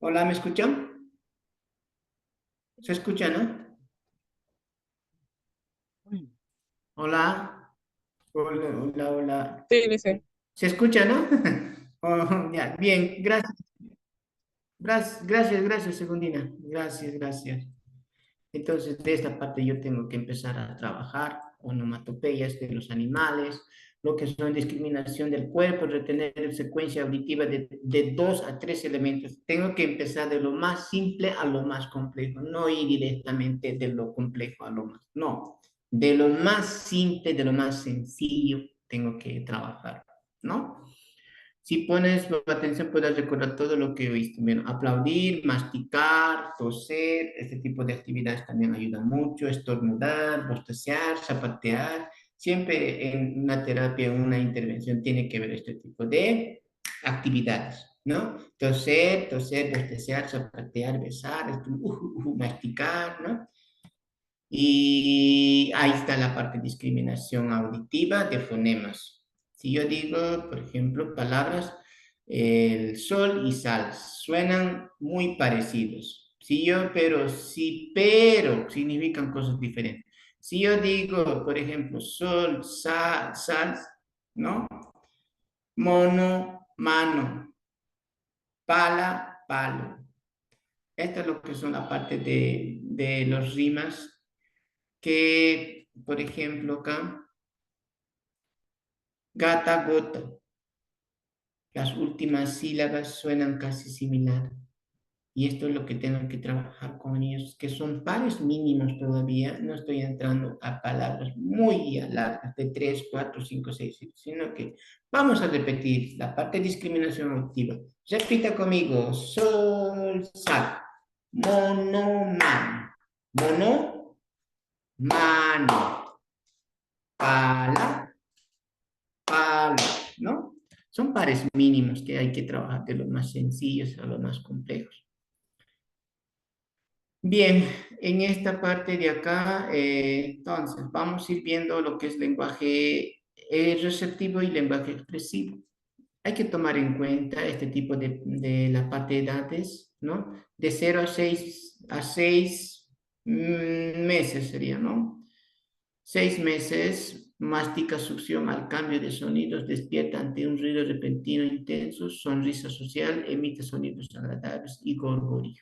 Hola, ¿me escuchan? ¿Se escucha, no? Hola, hola, hola, hola. Sí, dice. ¿Se escucha, no? Oh, ya, bien, gracias, gracias, gracias, Segundina. Gracias, gracias. Entonces, de esta parte yo tengo que empezar a trabajar onomatopeyas de los animales, lo que son discriminación del cuerpo, retener secuencia auditiva de 2 a 3 elementos. Tengo que empezar de lo más simple a lo más complejo, no ir directamente de lo complejo a lo más, no, de lo más simple, de lo más sencillo, tengo que trabajar, ¿no? Si pones atención, puedes recordar todo lo que oíste. Bueno, aplaudir, masticar, toser, este tipo de actividades también ayudan mucho. Estornudar, bostezar, zapatear. Siempre en una terapia, en una intervención, tiene que ver este tipo de actividades, ¿no? Toser, toser, bostezar, zapatear, besar, masticar, ¿no? Y ahí está la parte de discriminación auditiva de fonemas. Si yo digo, por ejemplo, palabras, el sol y sal, suenan muy parecidos. Si yo, pero, si, pero, significan cosas diferentes. Si yo digo, por ejemplo, sol, sal, ¿no? Mono, mano, pala, palo. Esto es lo que son la parte de los rimas que, por ejemplo, acá, gata, gota, las últimas sílabas suenan casi similar. Y esto es lo que tengo que trabajar con ellos, que son pares mínimos todavía. No estoy entrando a palabras muy largas, de 3, 4, 5, 6, sino que vamos a repetir la parte de discriminación auditiva. Repita conmigo, sol, sal, mono, mano, mono, mano, pala, palo, ¿no? Son pares mínimos que hay que trabajar de los más sencillos a los más complejos. Bien, en esta parte de acá, entonces, vamos a ir viendo lo que es lenguaje receptivo y lenguaje expresivo. Hay que tomar en cuenta este tipo de la parte de edades, ¿no? De 0 a 6 meses sería, ¿no? 6 meses, mastica succión al cambio de sonidos, despierta ante un ruido repentino intenso, sonrisa social, emite sonidos agradables y gorgorio.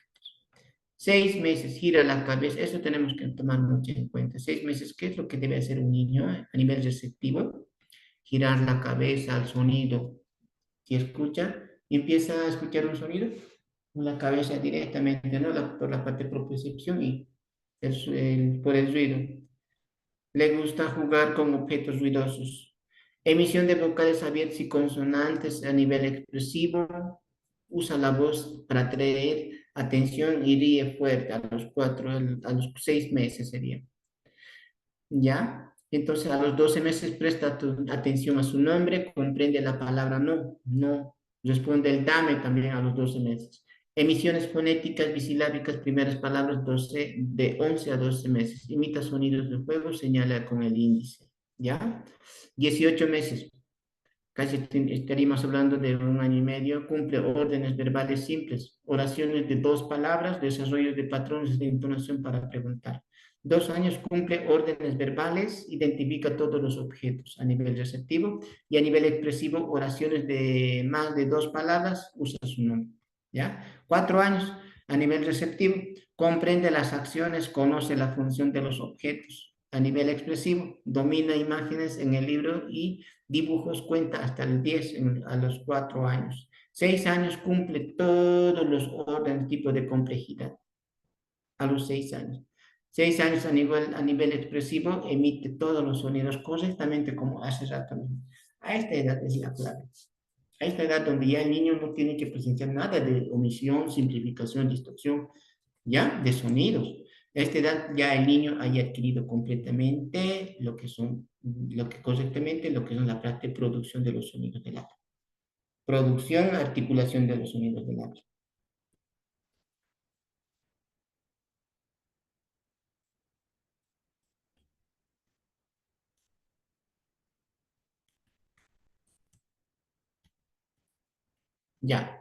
6 meses, gira la cabeza, eso tenemos que tomar mucho en cuenta. 6 meses, ¿qué es lo que debe hacer un niño a nivel receptivo? Girar la cabeza al sonido. Si escucha, empieza a escuchar un sonido con la cabeza directamente, ¿no? Por la parte de propiocepción y por el ruido. Le gusta jugar con objetos ruidosos. Emisión de vocales abiertos y consonantes a nivel expresivo. Usa la voz para atraer atención y ríe fuerte a los 6 meses sería. ¿Ya? Entonces a los 12 meses presta atención a su nombre, comprende la palabra no, no. Responde el dame también a los 12 meses. Emisiones fonéticas, bisilábicas, primeras palabras de 11 a 12 meses. Imita sonidos de juego, señala con el índice. ¿Ya? 18 meses. Casi estaríamos hablando de 1 año y medio. Cumple órdenes verbales simples. Oraciones de 2 palabras, desarrollo de patrones de entonación para preguntar. 2 años cumple órdenes verbales, identifica todos los objetos a nivel receptivo y a nivel expresivo, oraciones de más de 2 palabras, usa su nombre. ¿Ya? 4 años a nivel receptivo, comprende las acciones, conoce la función de los objetos. A nivel expresivo, domina imágenes en el libro y dibujos, cuenta hasta el 10 a los 4 años. 6 años cumple todos los órdenes, tipo de complejidad. A los 6 años. 6 años a nivel expresivo, emite todos los sonidos correctamente como hace rato. A esta edad es la clave. A esta edad donde ya el niño no tiene que presenciar nada de omisión, simplificación, distorsión, ya, de sonidos. A esta edad ya el niño haya adquirido completamente correctamente lo que son la parte de producción de los sonidos del habla. Producción, articulación de los sonidos del habla. Ya.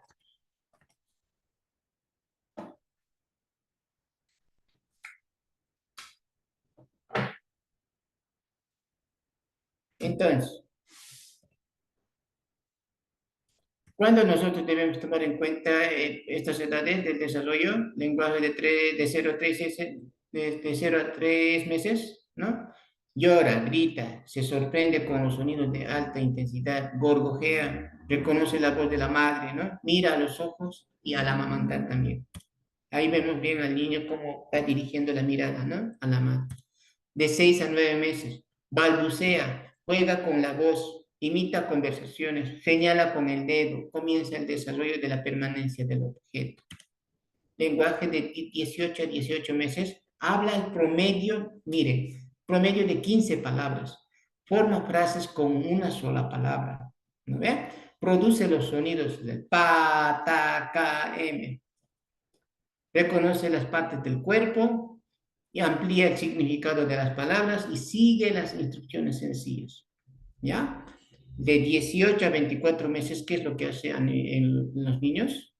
Entonces, ¿cuándo nosotros debemos tomar en cuenta estas edades del desarrollo? Lenguaje de 0 a 3, de 0 a 3 meses, ¿no? Llora, grita, se sorprende con los sonidos de alta intensidad, gorgojea, reconoce la voz de la madre, ¿no? Mira a los ojos y al amamantar también. Ahí vemos bien al niño cómo está dirigiendo la mirada, ¿no? A la madre. De 6 a 9 meses, balbucea, juega con la voz, imita conversaciones, señala con el dedo, comienza el desarrollo de la permanencia del objeto. Lenguaje de 18 a 18 meses, habla el promedio, miren, promedio de 15 palabras, forma frases con una sola palabra, ¿no ve? Produce los sonidos del pa, ta, ca, m. Reconoce las partes del cuerpo y amplía el significado de las palabras y sigue las instrucciones sencillas. ¿Ya? De 18 a 24 meses, ¿qué es lo que hace en los niños?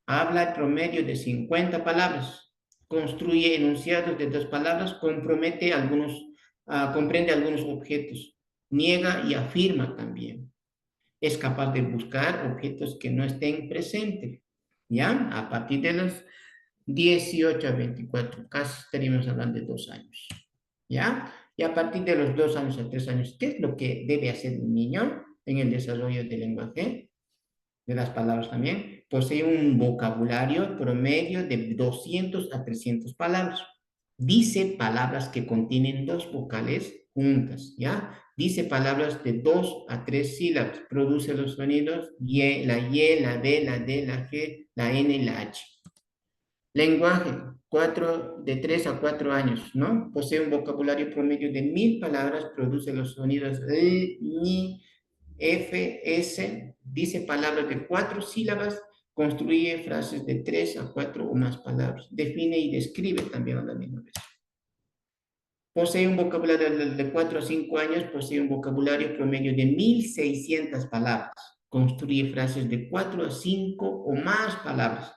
Habla el promedio de 50 palabras, construye enunciados de 2 palabras, comprende algunos objetos, niega y afirma también. Es capaz de buscar objetos que no estén presentes. ¿Ya? A partir de los 18 a 24, casi estaríamos hablando de 2 años. ¿Ya? Y a partir de los 2 años a 3 años, ¿qué es lo que debe hacer un niño en el desarrollo del lenguaje? De las palabras también. Posee un vocabulario promedio de 200 a 300 palabras. Dice palabras que contienen 2 vocales juntas, ¿ya? Dice palabras de 2 a 3 sílabas. Produce los sonidos la Y, la D, la D, la G, la N y la H. Lenguaje, de 3 a 4 años, ¿no? Posee un vocabulario promedio de 1000 palabras, produce los sonidos ni, F, S, dice palabras de 4 sílabas, construye frases de 3 a 4 o más palabras, define y describe también a la misma vez. Posee un vocabulario de 4 a 5 años, posee un vocabulario promedio de 1600 palabras, construye frases de 4 a 5 o más palabras,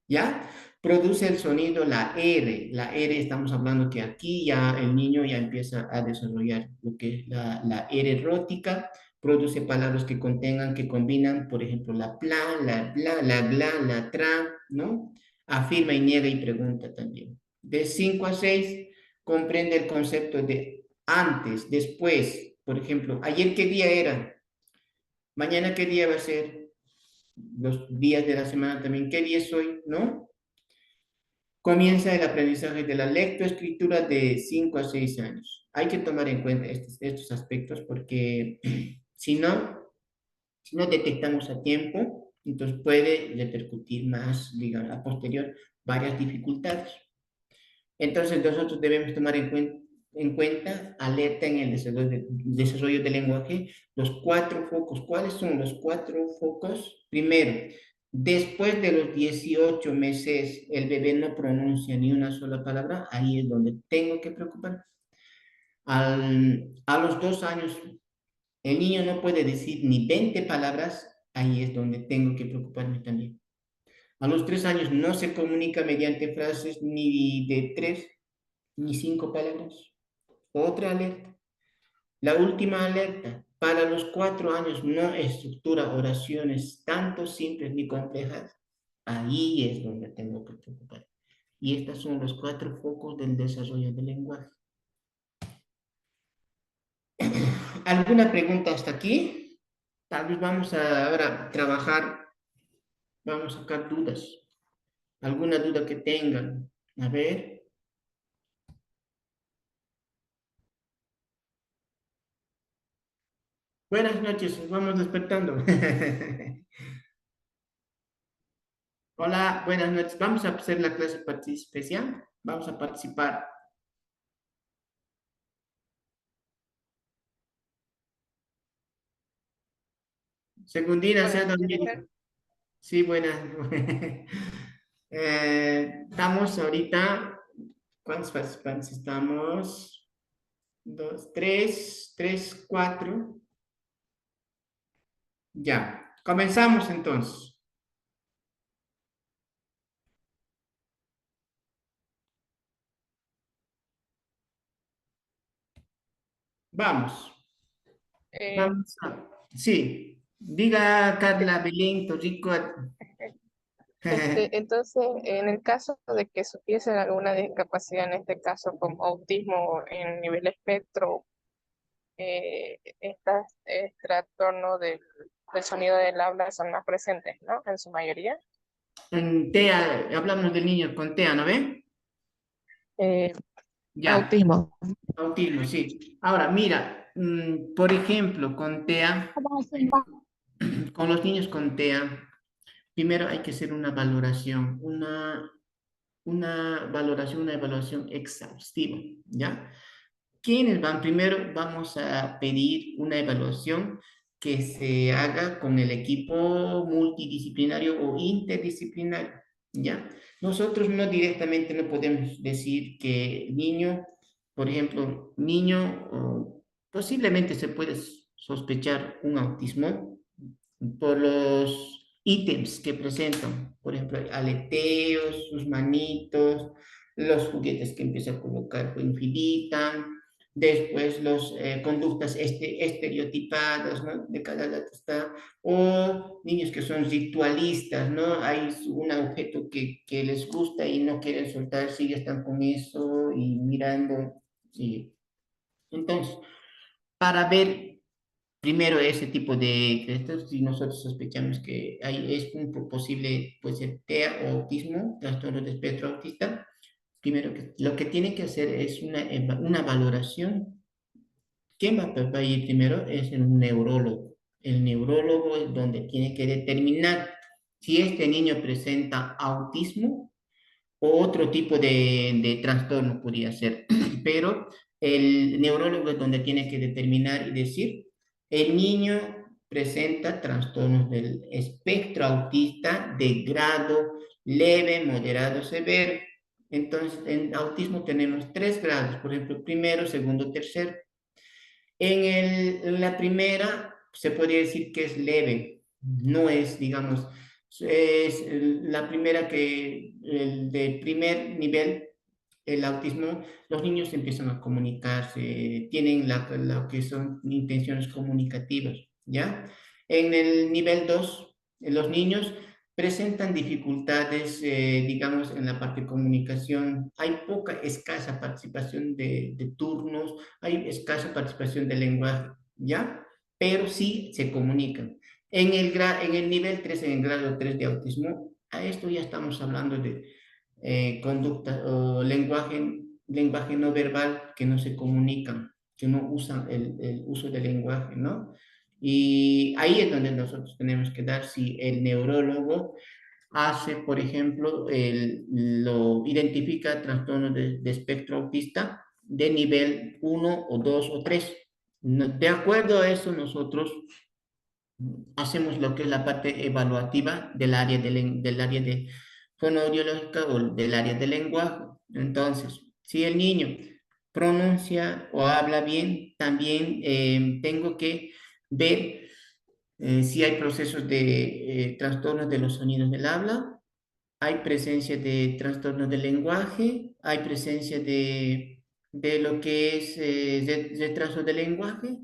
¿ya? Produce el sonido la R. La R estamos hablando que aquí ya el niño ya empieza a desarrollar lo que es la R rótica. Produce palabras que contengan, que combinan, por ejemplo, la pla, la bla, la gla, la tra, ¿no? Afirma y niega y pregunta también. De 5 a 6 comprende el concepto de antes, después. Por ejemplo, ayer qué día era, mañana qué día va a ser, los días de la semana también, ¿qué día es hoy? ¿No? Comienza el aprendizaje de la lectoescritura de 5 a 6 años. Hay que tomar en cuenta estos aspectos porque si no, si no detectamos a tiempo, entonces puede repercutir más, digamos, a posterior varias dificultades. Entonces nosotros debemos tomar en cuenta, alerta en el desarrollo del lenguaje, los cuatro focos. ¿Cuáles son los cuatro focos? Primero, después de los 18 meses el bebé no pronuncia ni una sola palabra, ahí es donde tengo que preocupar. A los 2 años el niño no puede decir ni 20 palabras, ahí es donde tengo que preocuparme también. A los 3 años no se comunica mediante frases ni de 3 ni 5 palabras. Otra alerta. La última alerta. Para los 4 años no estructura oraciones tanto simples ni complejas. Ahí es donde tengo que preocupar. Y estos son los 4 focos del desarrollo del lenguaje. ¿Alguna pregunta hasta aquí? Tal vez vamos a ahora trabajar, vamos a sacar dudas. ¿Alguna duda que tengan? A ver. Buenas noches, vamos despertando. Hola, buenas noches. Vamos a hacer la clase especial. Vamos a participar. Segundina se ha Buenas noches, dormido. Richard. Sí, buenas. Estamos ahorita. ¿Cuántos participantes estamos? Dos, tres, cuatro. Ya. Comenzamos entonces. Vamos. Eh, Vamos a. Sí. Diga Carla Belén Torrico. entonces, en el caso de que sufriesen alguna discapacidad, en este caso como autismo en nivel espectro, estos trastornos del sonido del habla son más presentes, ¿no? En su mayoría. En TEA, hablamos de niños con TEA, ¿no ve? Eh, Ya. Autismo. Autismo, sí. Ahora, mira, por ejemplo, con TEA, con los niños con TEA, primero hay que hacer una valoración, una evaluación exhaustiva, ¿ya? ¿Quiénes van? Primero vamos a pedir una evaluación que se haga con el equipo multidisciplinario o interdisciplinario, ¿ya? Nosotros no directamente no podemos decir que niño, por ejemplo, niño, posiblemente se puede sospechar un autismo por los ítems que presentan, por ejemplo, aleteos, sus manitos, los juguetes que empieza a colocar o infinitan, después las conductas estereotipadas, ¿no? De cada edad está, o niños que son ritualistas, ¿no? Hay un objeto que les gusta y no quieren soltar, sí, están con eso y mirando, sí. Entonces, para ver primero ese tipo de estos, si nosotros sospechamos que es un posible, puede ser TEA o autismo, trastorno de espectro autista, primero que lo que tiene que hacer es una valoración. ¿Quién va a ir primero? Es un neurólogo. El neurólogo es donde tiene que determinar si este niño presenta autismo o otro tipo de trastorno podría ser. Pero el neurólogo es donde tiene que determinar y decir, el niño presenta trastornos del espectro autista de grado leve, moderado, severo. Entonces, en autismo tenemos 3 grados, por ejemplo, primero, segundo, tercero. En la primera se podría decir que es leve, no es, digamos, es la primera que, el de primer nivel, el autismo, los niños empiezan a comunicarse, tienen lo que son intenciones comunicativas, ¿ya? En el nivel 2 los niños presentan dificultades, digamos, en la parte de comunicación. Hay poca, escasa participación de turnos, hay escasa participación del lenguaje, ¿ya? Pero sí se comunican. En el nivel 3 en el grado 3 de autismo, a esto ya estamos hablando de conducta o lenguaje no verbal que no se comunican, que no usan el uso del lenguaje, ¿no? Y ahí es donde nosotros tenemos que dar, si el neurólogo hace, por ejemplo, lo identifica trastorno de espectro autista de nivel 1 o 2 o 3. De acuerdo a eso, nosotros hacemos lo que es la parte evaluativa del área de fonoaudiológica o del área del lenguaje. Entonces, si el niño pronuncia o habla bien, también tengo que ver si hay procesos de trastornos de los sonidos del habla, hay presencia de trastornos del lenguaje, hay presencia de lo que es retraso del lenguaje.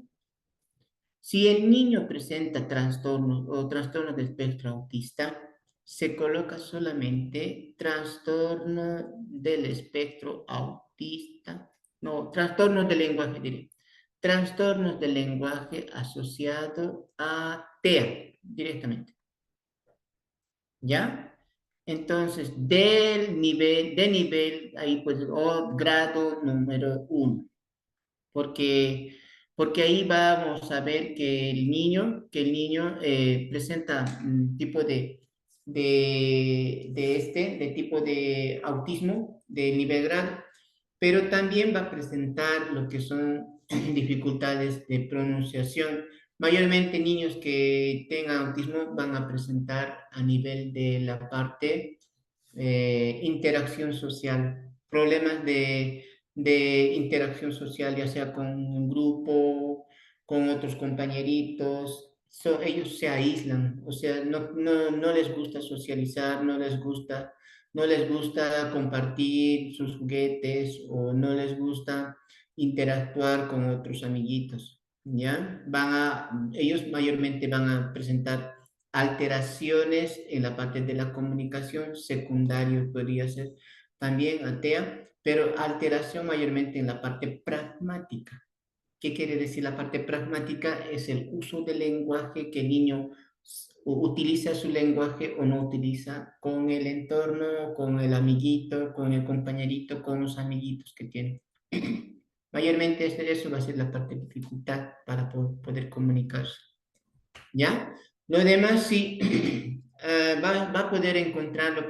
Si el niño presenta trastornos o trastornos de espectro autista, se coloca solamente trastorno del espectro autista, no, trastornos del lenguaje, diré. Trastornos del lenguaje asociado a TEA directamente. ¿Ya? Entonces, ahí pues, o grado número 1, porque, porque ahí vamos a ver que el niño presenta un tipo de tipo de autismo de nivel grado, pero también va a presentar lo que son dificultades de pronunciación. Mayormente niños que tengan autismo van a presentar a nivel de la parte interacción social, problemas de interacción social, ya sea con un grupo, con otros compañeritos. Ellos se aíslan, o sea, no les gusta socializar, no les gusta compartir sus juguetes o no les gusta interactuar con otros amiguitos, ¿ya? Ellos mayormente van a presentar alteraciones en la parte de la comunicación, secundario podría ser también ATEA, pero alteración mayormente en la parte pragmática. ¿Qué quiere decir la parte pragmática? Es el uso del lenguaje, que el niño utiliza su lenguaje o no utiliza con el entorno, con el amiguito, con el compañerito, con los amiguitos que tiene. Mayormente eso va a ser la parte de dificultad para poder comunicarse. ¿Ya? Lo demás sí va a poder encontrar lo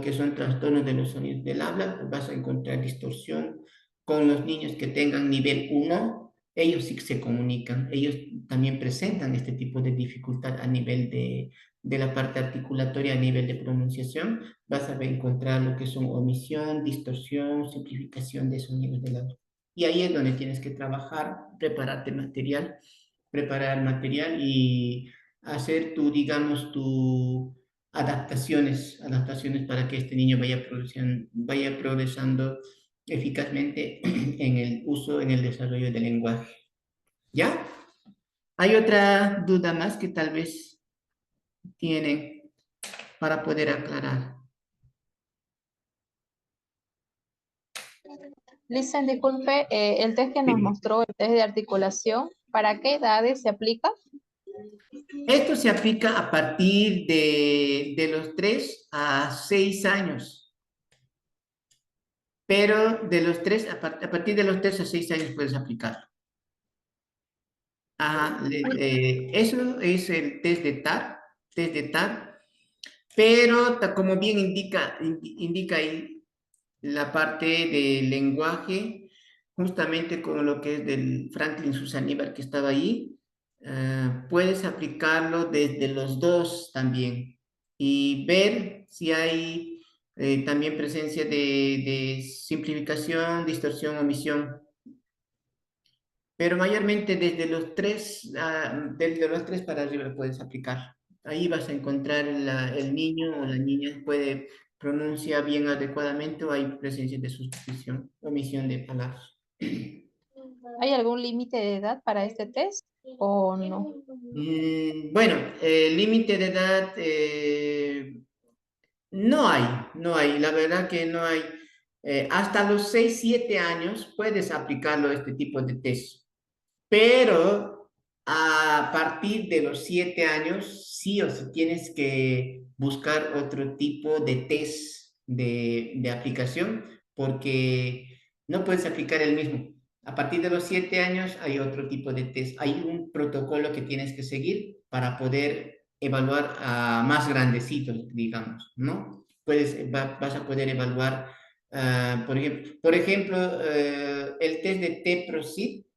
que son trastornos de los sonidos del habla, vas a encontrar distorsión con los niños que tengan nivel 1, ellos sí que se comunican, ellos también presentan este tipo de dificultad a nivel de la parte articulatoria, a nivel de pronunciación, vas a encontrar lo que son omisión, distorsión, simplificación de sonidos del habla. Y ahí es donde tienes que trabajar, preparar material y hacer digamos, adaptaciones para que este niño vaya progresando eficazmente en el uso, en el desarrollo del lenguaje. ¿Ya? ¿Hay otra duda más que tal vez tienen para poder aclarar? Listen, disculpe, el test que nos Sí. mostró, el test de articulación, ¿para qué edades se aplica? Esto se aplica a partir de los 3 a 6 años, pero a partir de los 3 a 6 años puedes aplicarlo. Ajá, eso es el test de TAR, pero como bien indica ahí la parte del lenguaje, justamente con lo que es del Franklin Susaníbar que estaba ahí, puedes aplicarlo desde los 2 también y ver si hay también presencia de simplificación, distorsión, omisión. Pero mayormente desde los 3 para arriba lo puedes aplicar. Ahí vas a encontrar el niño o la niña pronuncia bien adecuadamente o hay presencia de sustitución, omisión de palabras. ¿Hay algún límite de edad para este test o no? Bueno, límite de edad no hay, la verdad que no hay. Hasta los 6 7 años puedes aplicarlo este tipo de test. Pero A partir de los 7 años, sí o sí tienes que buscar otro tipo de test de aplicación, porque no puedes aplicar el mismo. A partir de los 7 años hay otro tipo de test. Hay un protocolo que tienes que seguir para poder evaluar a más grandecitos, digamos, ¿no? Vas a poder evaluar, por ejemplo, el test de TEPROSIT.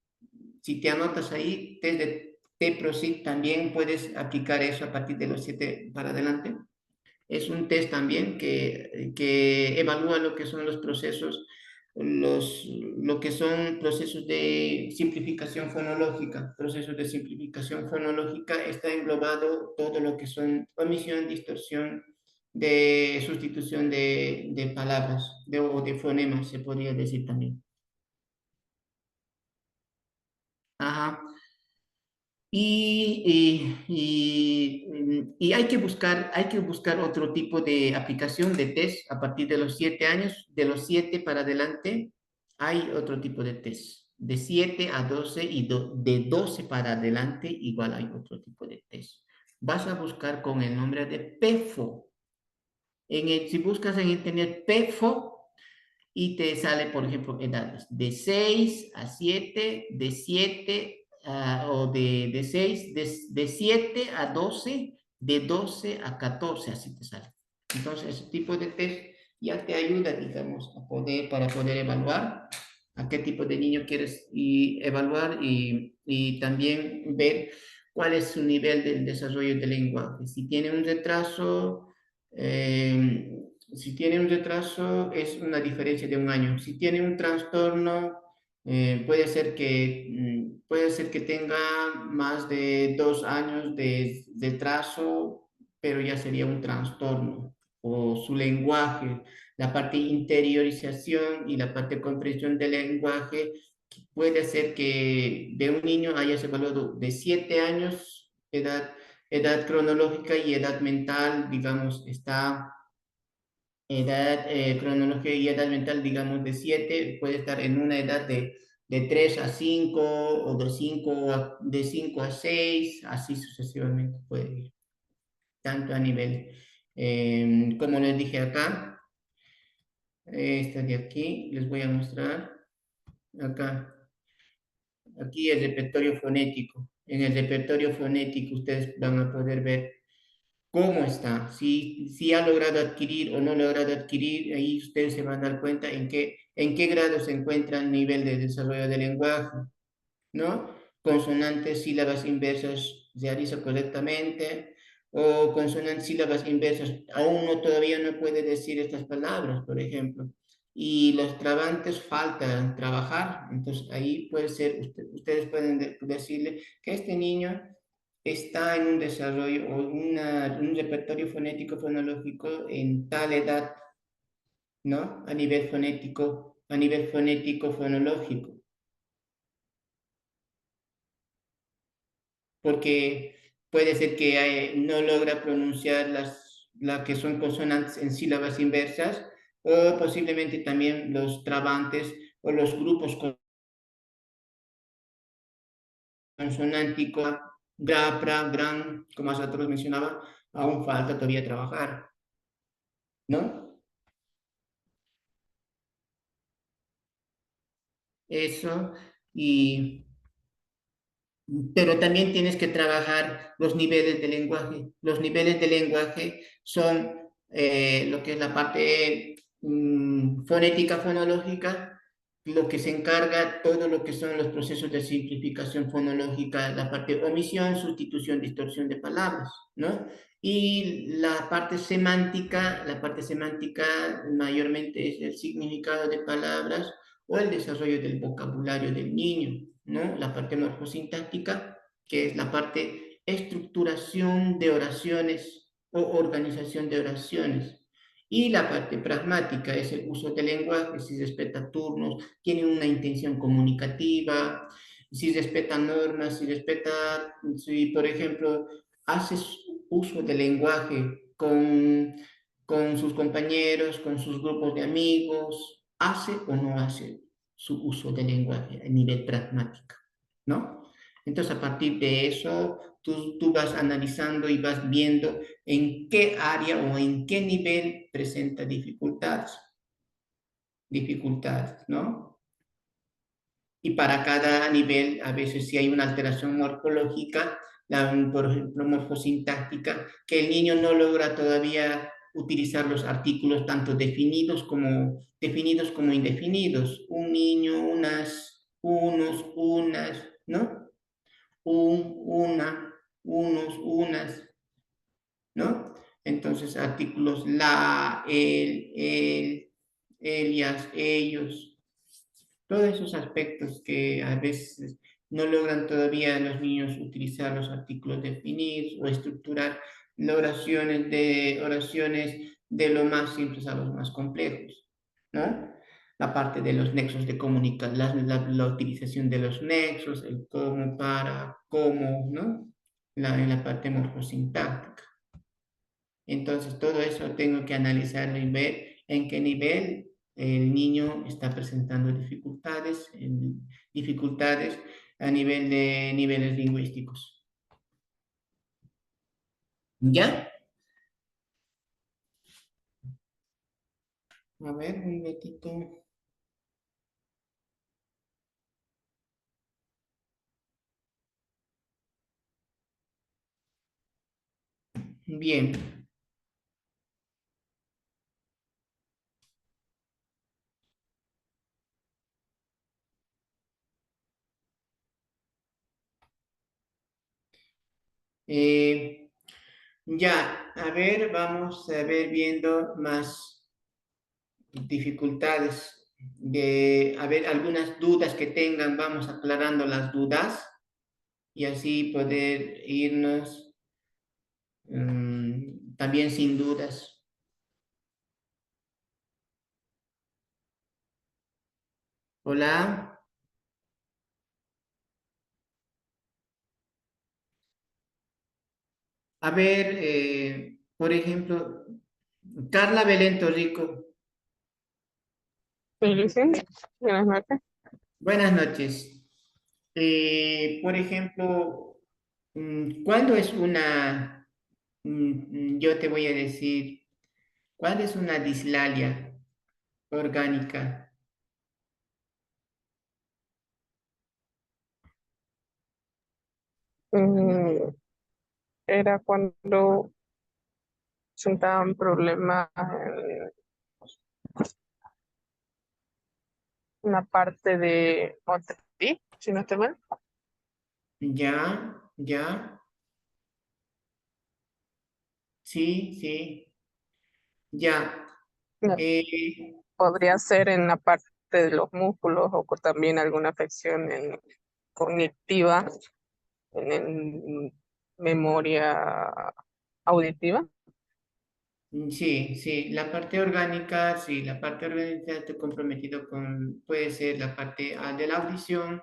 Si te anotas ahí, test de TEPROSIT, también puedes aplicar eso a partir de los 7 para adelante. Es un test también que evalúa lo que son los procesos, lo que son procesos de simplificación fonológica. Procesos de simplificación fonológica está englobado todo lo que son omisión, distorsión, de sustitución de palabras, o de fonemas, se podría decir también. Ajá. Y hay que buscar otro tipo de aplicación de test a partir de los 7 años. De los 7 para adelante hay otro tipo de test. De 7 a 12 y de 12 para adelante igual hay otro tipo de test. Vas a buscar con el nombre de PEFO. Si buscas en internet PEFO, y te sale, por ejemplo, edades de 6 a 7, de 7 o de 6, de 7 a 12, de 12 a 14, así te sale. Entonces, ese tipo de test ya te ayuda, digamos, para poder evaluar a qué tipo de niño quieres evaluar, y también ver cuál es su nivel del desarrollo del lenguaje. Eh, si tiene un retraso, es una diferencia de un año. Si tiene un trastorno, puede ser que tenga más de 2 años de retraso, pero ya sería un trastorno. O su lenguaje, la parte interiorización y la parte de comprensión del lenguaje, puede ser que de un niño hayas evaluado de 7 años, edad cronológica, y edad mental, digamos, edad cronológica y edad mental, digamos, de 7, puede estar en una edad de 3 a 5, o de cinco a 6, así sucesivamente puede ir, tanto a nivel, como les dije acá, esta de aquí, les voy a mostrar acá. Aquí el repertorio fonético. En el repertorio fonético ustedes van a poder ver cómo está, si ha logrado adquirir o no ha logrado adquirir. Ahí ustedes se van a dar cuenta en qué grado se encuentra el nivel de desarrollo del lenguaje, ¿no? Consonantes, sílabas inversas realiza correctamente, o consonantes, sílabas inversas, aún no, todavía no puede decir estas palabras, por ejemplo. Y los trabantes faltan trabajar. Entonces ahí puede ser, ustedes pueden decirle que este niño está en un desarrollo o un repertorio fonético fonológico en tal edad, ¿no? A nivel fonético fonológico. Porque puede ser que no logra pronunciar las que son consonantes en sílabas inversas, o posiblemente también los trabantes o los grupos consonánticos, gra, pra, gran, como nosotros mencionaba, aún falta todavía trabajar, ¿no? Eso. y Pero también tienes que trabajar los niveles de lenguaje. Los niveles de lenguaje son lo que es la parte fonética, fonológica, lo que se encarga todo lo que son los procesos de simplificación fonológica, la parte omisión, sustitución, distorsión de palabras, ¿no? Y la parte semántica mayormente es el significado de palabras o el desarrollo del vocabulario del niño, ¿no? La parte morfosintáctica, que es la parte estructuración de oraciones o organización de oraciones. Y la parte pragmática es el uso del lenguaje, si respeta turnos, tiene una intención comunicativa, si respeta normas, si por ejemplo haces uso del lenguaje con sus compañeros, con sus grupos de amigos, hace o no hace su uso del lenguaje a nivel pragmático, ¿no? Entonces, a partir de eso, tú vas analizando y vas viendo en qué área o en qué nivel presenta dificultades, ¿no? Y para cada nivel, a veces si hay una alteración morfológica, por ejemplo, morfosintáctica, que el niño no logra todavía utilizar los artículos tanto definidos como indefinidos. Un niño, unas, unos, unas, ¿no? Una, unos, unas, ¿no? Entonces, artículos la, el, ellas, ellos, todos esos aspectos que a veces no logran todavía los niños utilizar los artículos definidos o estructurar las oraciones de lo más simples a los más complejos, ¿no? La parte de los nexos de comunicación, la utilización de los nexos, el cómo, para, cómo, ¿no? En la parte morfosintáctica. Entonces, todo eso tengo que analizarlo y ver en qué nivel el niño está presentando dificultades a nivel de niveles lingüísticos. ¿Ya? A ver, un ratito. Bien. Ya, a ver, vamos a ver viendo más dificultades. A ver, algunas dudas que tengan, vamos aclarando las dudas y así poder irnos también sin dudas. Hola. A ver, por ejemplo, Carla Belén Torrico. Sí, Luisen, buenas noches. Buenas noches. Por ejemplo, ¿cuándo es yo te voy a decir, ¿cuándo es una dislalia orgánica? Mm, Era cuando presentaban problemas en una parte de motriz, si no estoy mal. Ya, ya, sí, sí, ya. No, Eh, podría ser en la parte de los músculos o también alguna afección cognitiva, en memoria auditiva. Sí, sí, la parte orgánica, sí, la parte orgánica estoy comprometido con, puede ser la parte de la audición,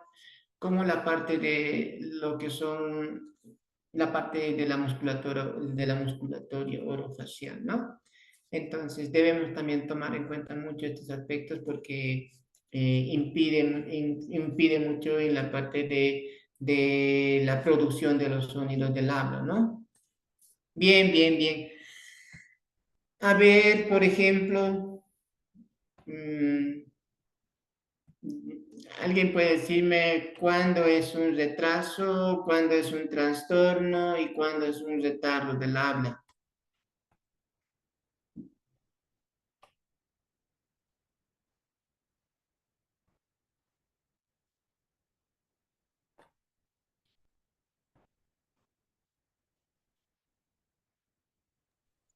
como la parte de lo que son, la parte de la musculatura orofacial, ¿no? Entonces, debemos también tomar en cuenta mucho estos aspectos porque impide mucho en la parte de la producción de los sonidos del habla, ¿no? Bien, bien, bien. A ver, por ejemplo, mm, ¿alguien puede decirme cuándo es un retraso, cuándo es un trastorno y cuándo es un retardo del habla?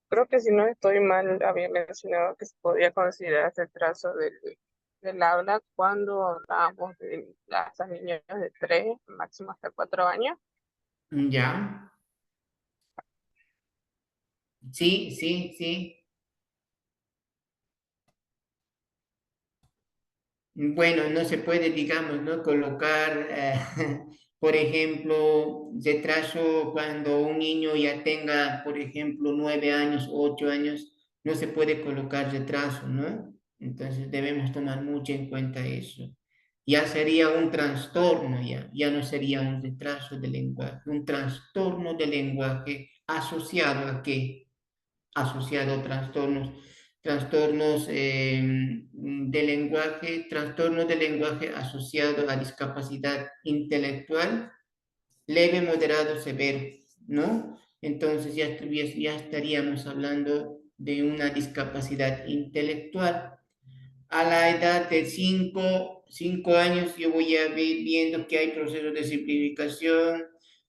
Creo que si no estoy mal, había mencionado que se podía considerar retraso del habla cuando hablábamos de las niñas de 3, máximo hasta 4 años. Ya, sí, sí, sí. Bueno, no se puede, digamos, ¿no? Colocar, por ejemplo, retraso cuando un niño ya tenga, por ejemplo, 9 años, 8 años, no se puede colocar retraso, ¿no? Entonces debemos tomar mucho en cuenta eso. Ya sería un trastorno, ya no sería un retraso del lenguaje, un trastorno del lenguaje asociado a qué? Asociado a trastornos trastornos de lenguaje asociado a discapacidad intelectual, leve, moderado, severo, ¿no? Entonces ya estaríamos hablando de una discapacidad intelectual. A la edad de 5 años yo voy a ir viendo que hay procesos de simplificación,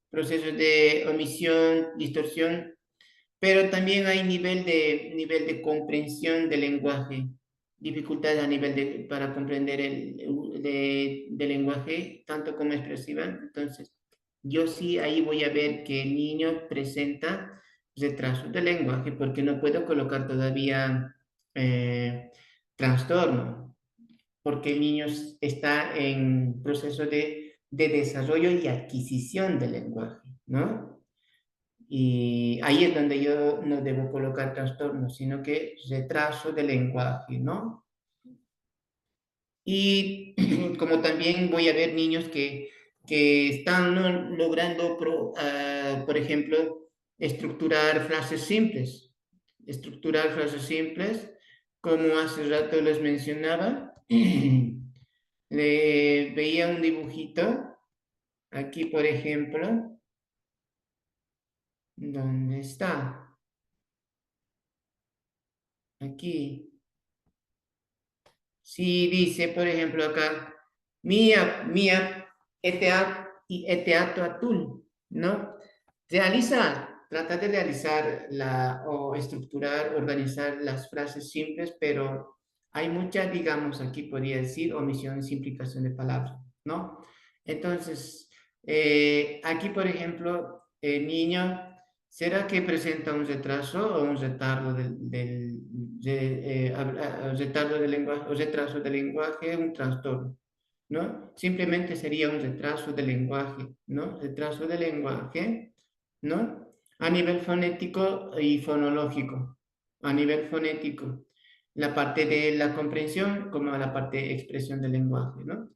procesos de omisión, distorsión, pero también hay nivel de comprensión del lenguaje, dificultades a nivel para comprender del lenguaje, tanto como expresiva. Entonces, yo sí ahí voy a ver que el niño presenta retrasos de lenguaje porque no puedo colocar todavía eh, trastorno, porque el niño está en proceso de desarrollo y adquisición del lenguaje, ¿no? Y ahí es donde yo no debo colocar trastorno, sino que retraso del lenguaje, ¿no? Y como también voy a ver niños que están ¿no? logrando, por ejemplo, estructurar frases simples, como hace rato les mencionaba. Le veía un dibujito, aquí por ejemplo, ¿dónde está? Aquí. Si dice, por ejemplo, acá, mía, eteato atul, ¿no? Trata de realizar o estructurar, organizar las frases simples, pero hay mucha, digamos, aquí podría decir omisión y simplificación de palabras, ¿no? Entonces, aquí, por ejemplo, el niño, ¿será que presenta un retraso o un retardo retardo del lenguaje, o retraso del lenguaje, un trastorno? ¿No? Simplemente sería un retraso del lenguaje, ¿no? Retraso del lenguaje, ¿no? A nivel fonético y fonológico. A nivel fonético, la parte de la comprensión como la parte de expresión del lenguaje, ¿no?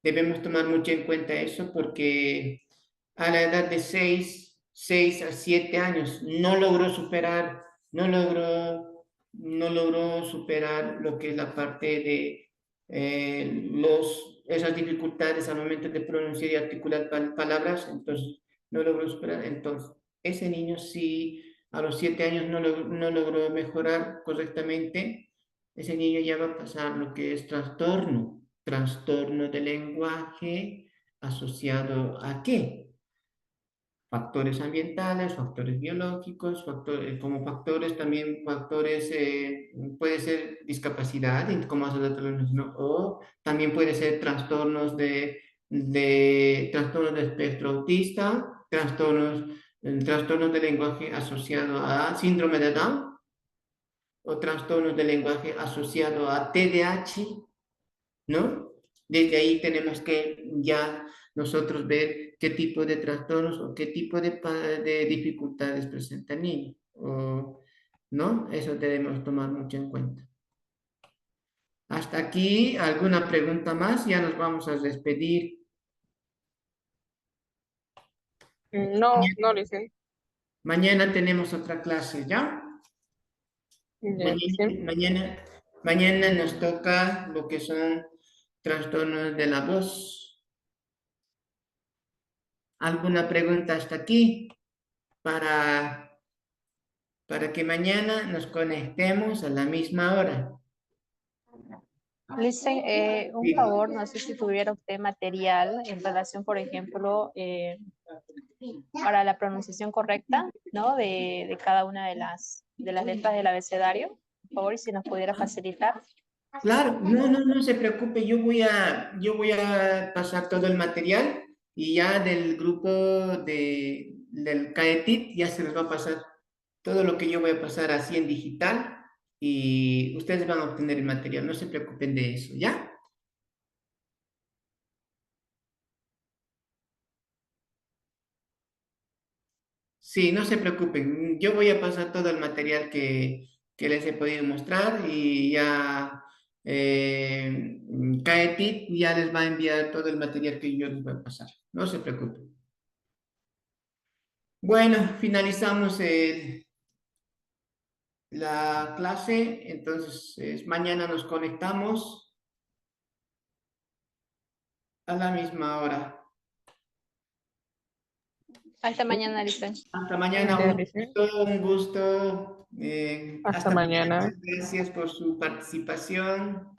Debemos tomar mucho en cuenta eso porque a la edad de 6 a 7 años no logró superar lo que es la parte de esas dificultades al momento de pronunciar y articular palabras, entonces no logró superar. Entonces, ese niño si a los 7 años no logró mejorar correctamente, ese niño ya va a pasar lo que es trastorno del lenguaje asociado a qué? Factores ambientales, factores biológicos, como factores también, puede ser discapacidad, como hace otro mencionó, o también puede ser trastornos de espectro autista, trastornos de lenguaje asociado a síndrome de Down, o trastornos de lenguaje asociado a TDAH, ¿no? Desde ahí tenemos que ya nosotros ver qué tipo de trastornos o qué tipo de dificultades presenta el niño, ¿no? Eso debemos tomar mucho en cuenta. Hasta aquí, ¿alguna pregunta más? Ya nos vamos a despedir. No, no, licenciado. Mañana tenemos otra clase, ¿ya? Ya, Mañana, sí. mañana, mañana nos toca lo que son trastornos de la voz. ¿Alguna pregunta hasta aquí? Para, para que mañana nos conectemos a la misma hora. Listen, un Sí. favor, no sé si tuviera usted material en relación, por ejemplo, para la pronunciación correcta, ¿no? De cada una de las letras del abecedario. Por favor, y si nos pudiera facilitar. Claro, no se preocupe, yo voy a pasar todo el material y ya del grupo del CAETIT ya se les va a pasar todo lo que yo voy a pasar así en digital y ustedes van a obtener el material, no se preocupen de eso, ¿ya? Sí, no se preocupen. Yo voy a pasar todo el material que les he podido mostrar y ya Kaetit ya les va a enviar todo el material que yo les voy a pasar. No se preocupen. Bueno, finalizamos la clase. Entonces, mañana nos conectamos a la misma hora. Hasta mañana, Licen. Hasta mañana, Ya, Licen. un gusto. Hasta Hasta mañana. Gracias por su participación.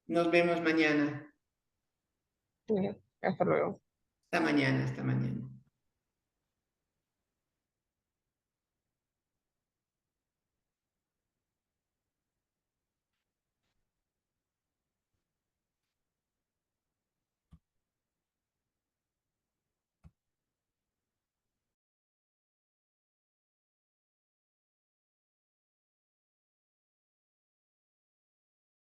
Nos vemos mañana. Sí, hasta luego. Hasta mañana, hasta mañana.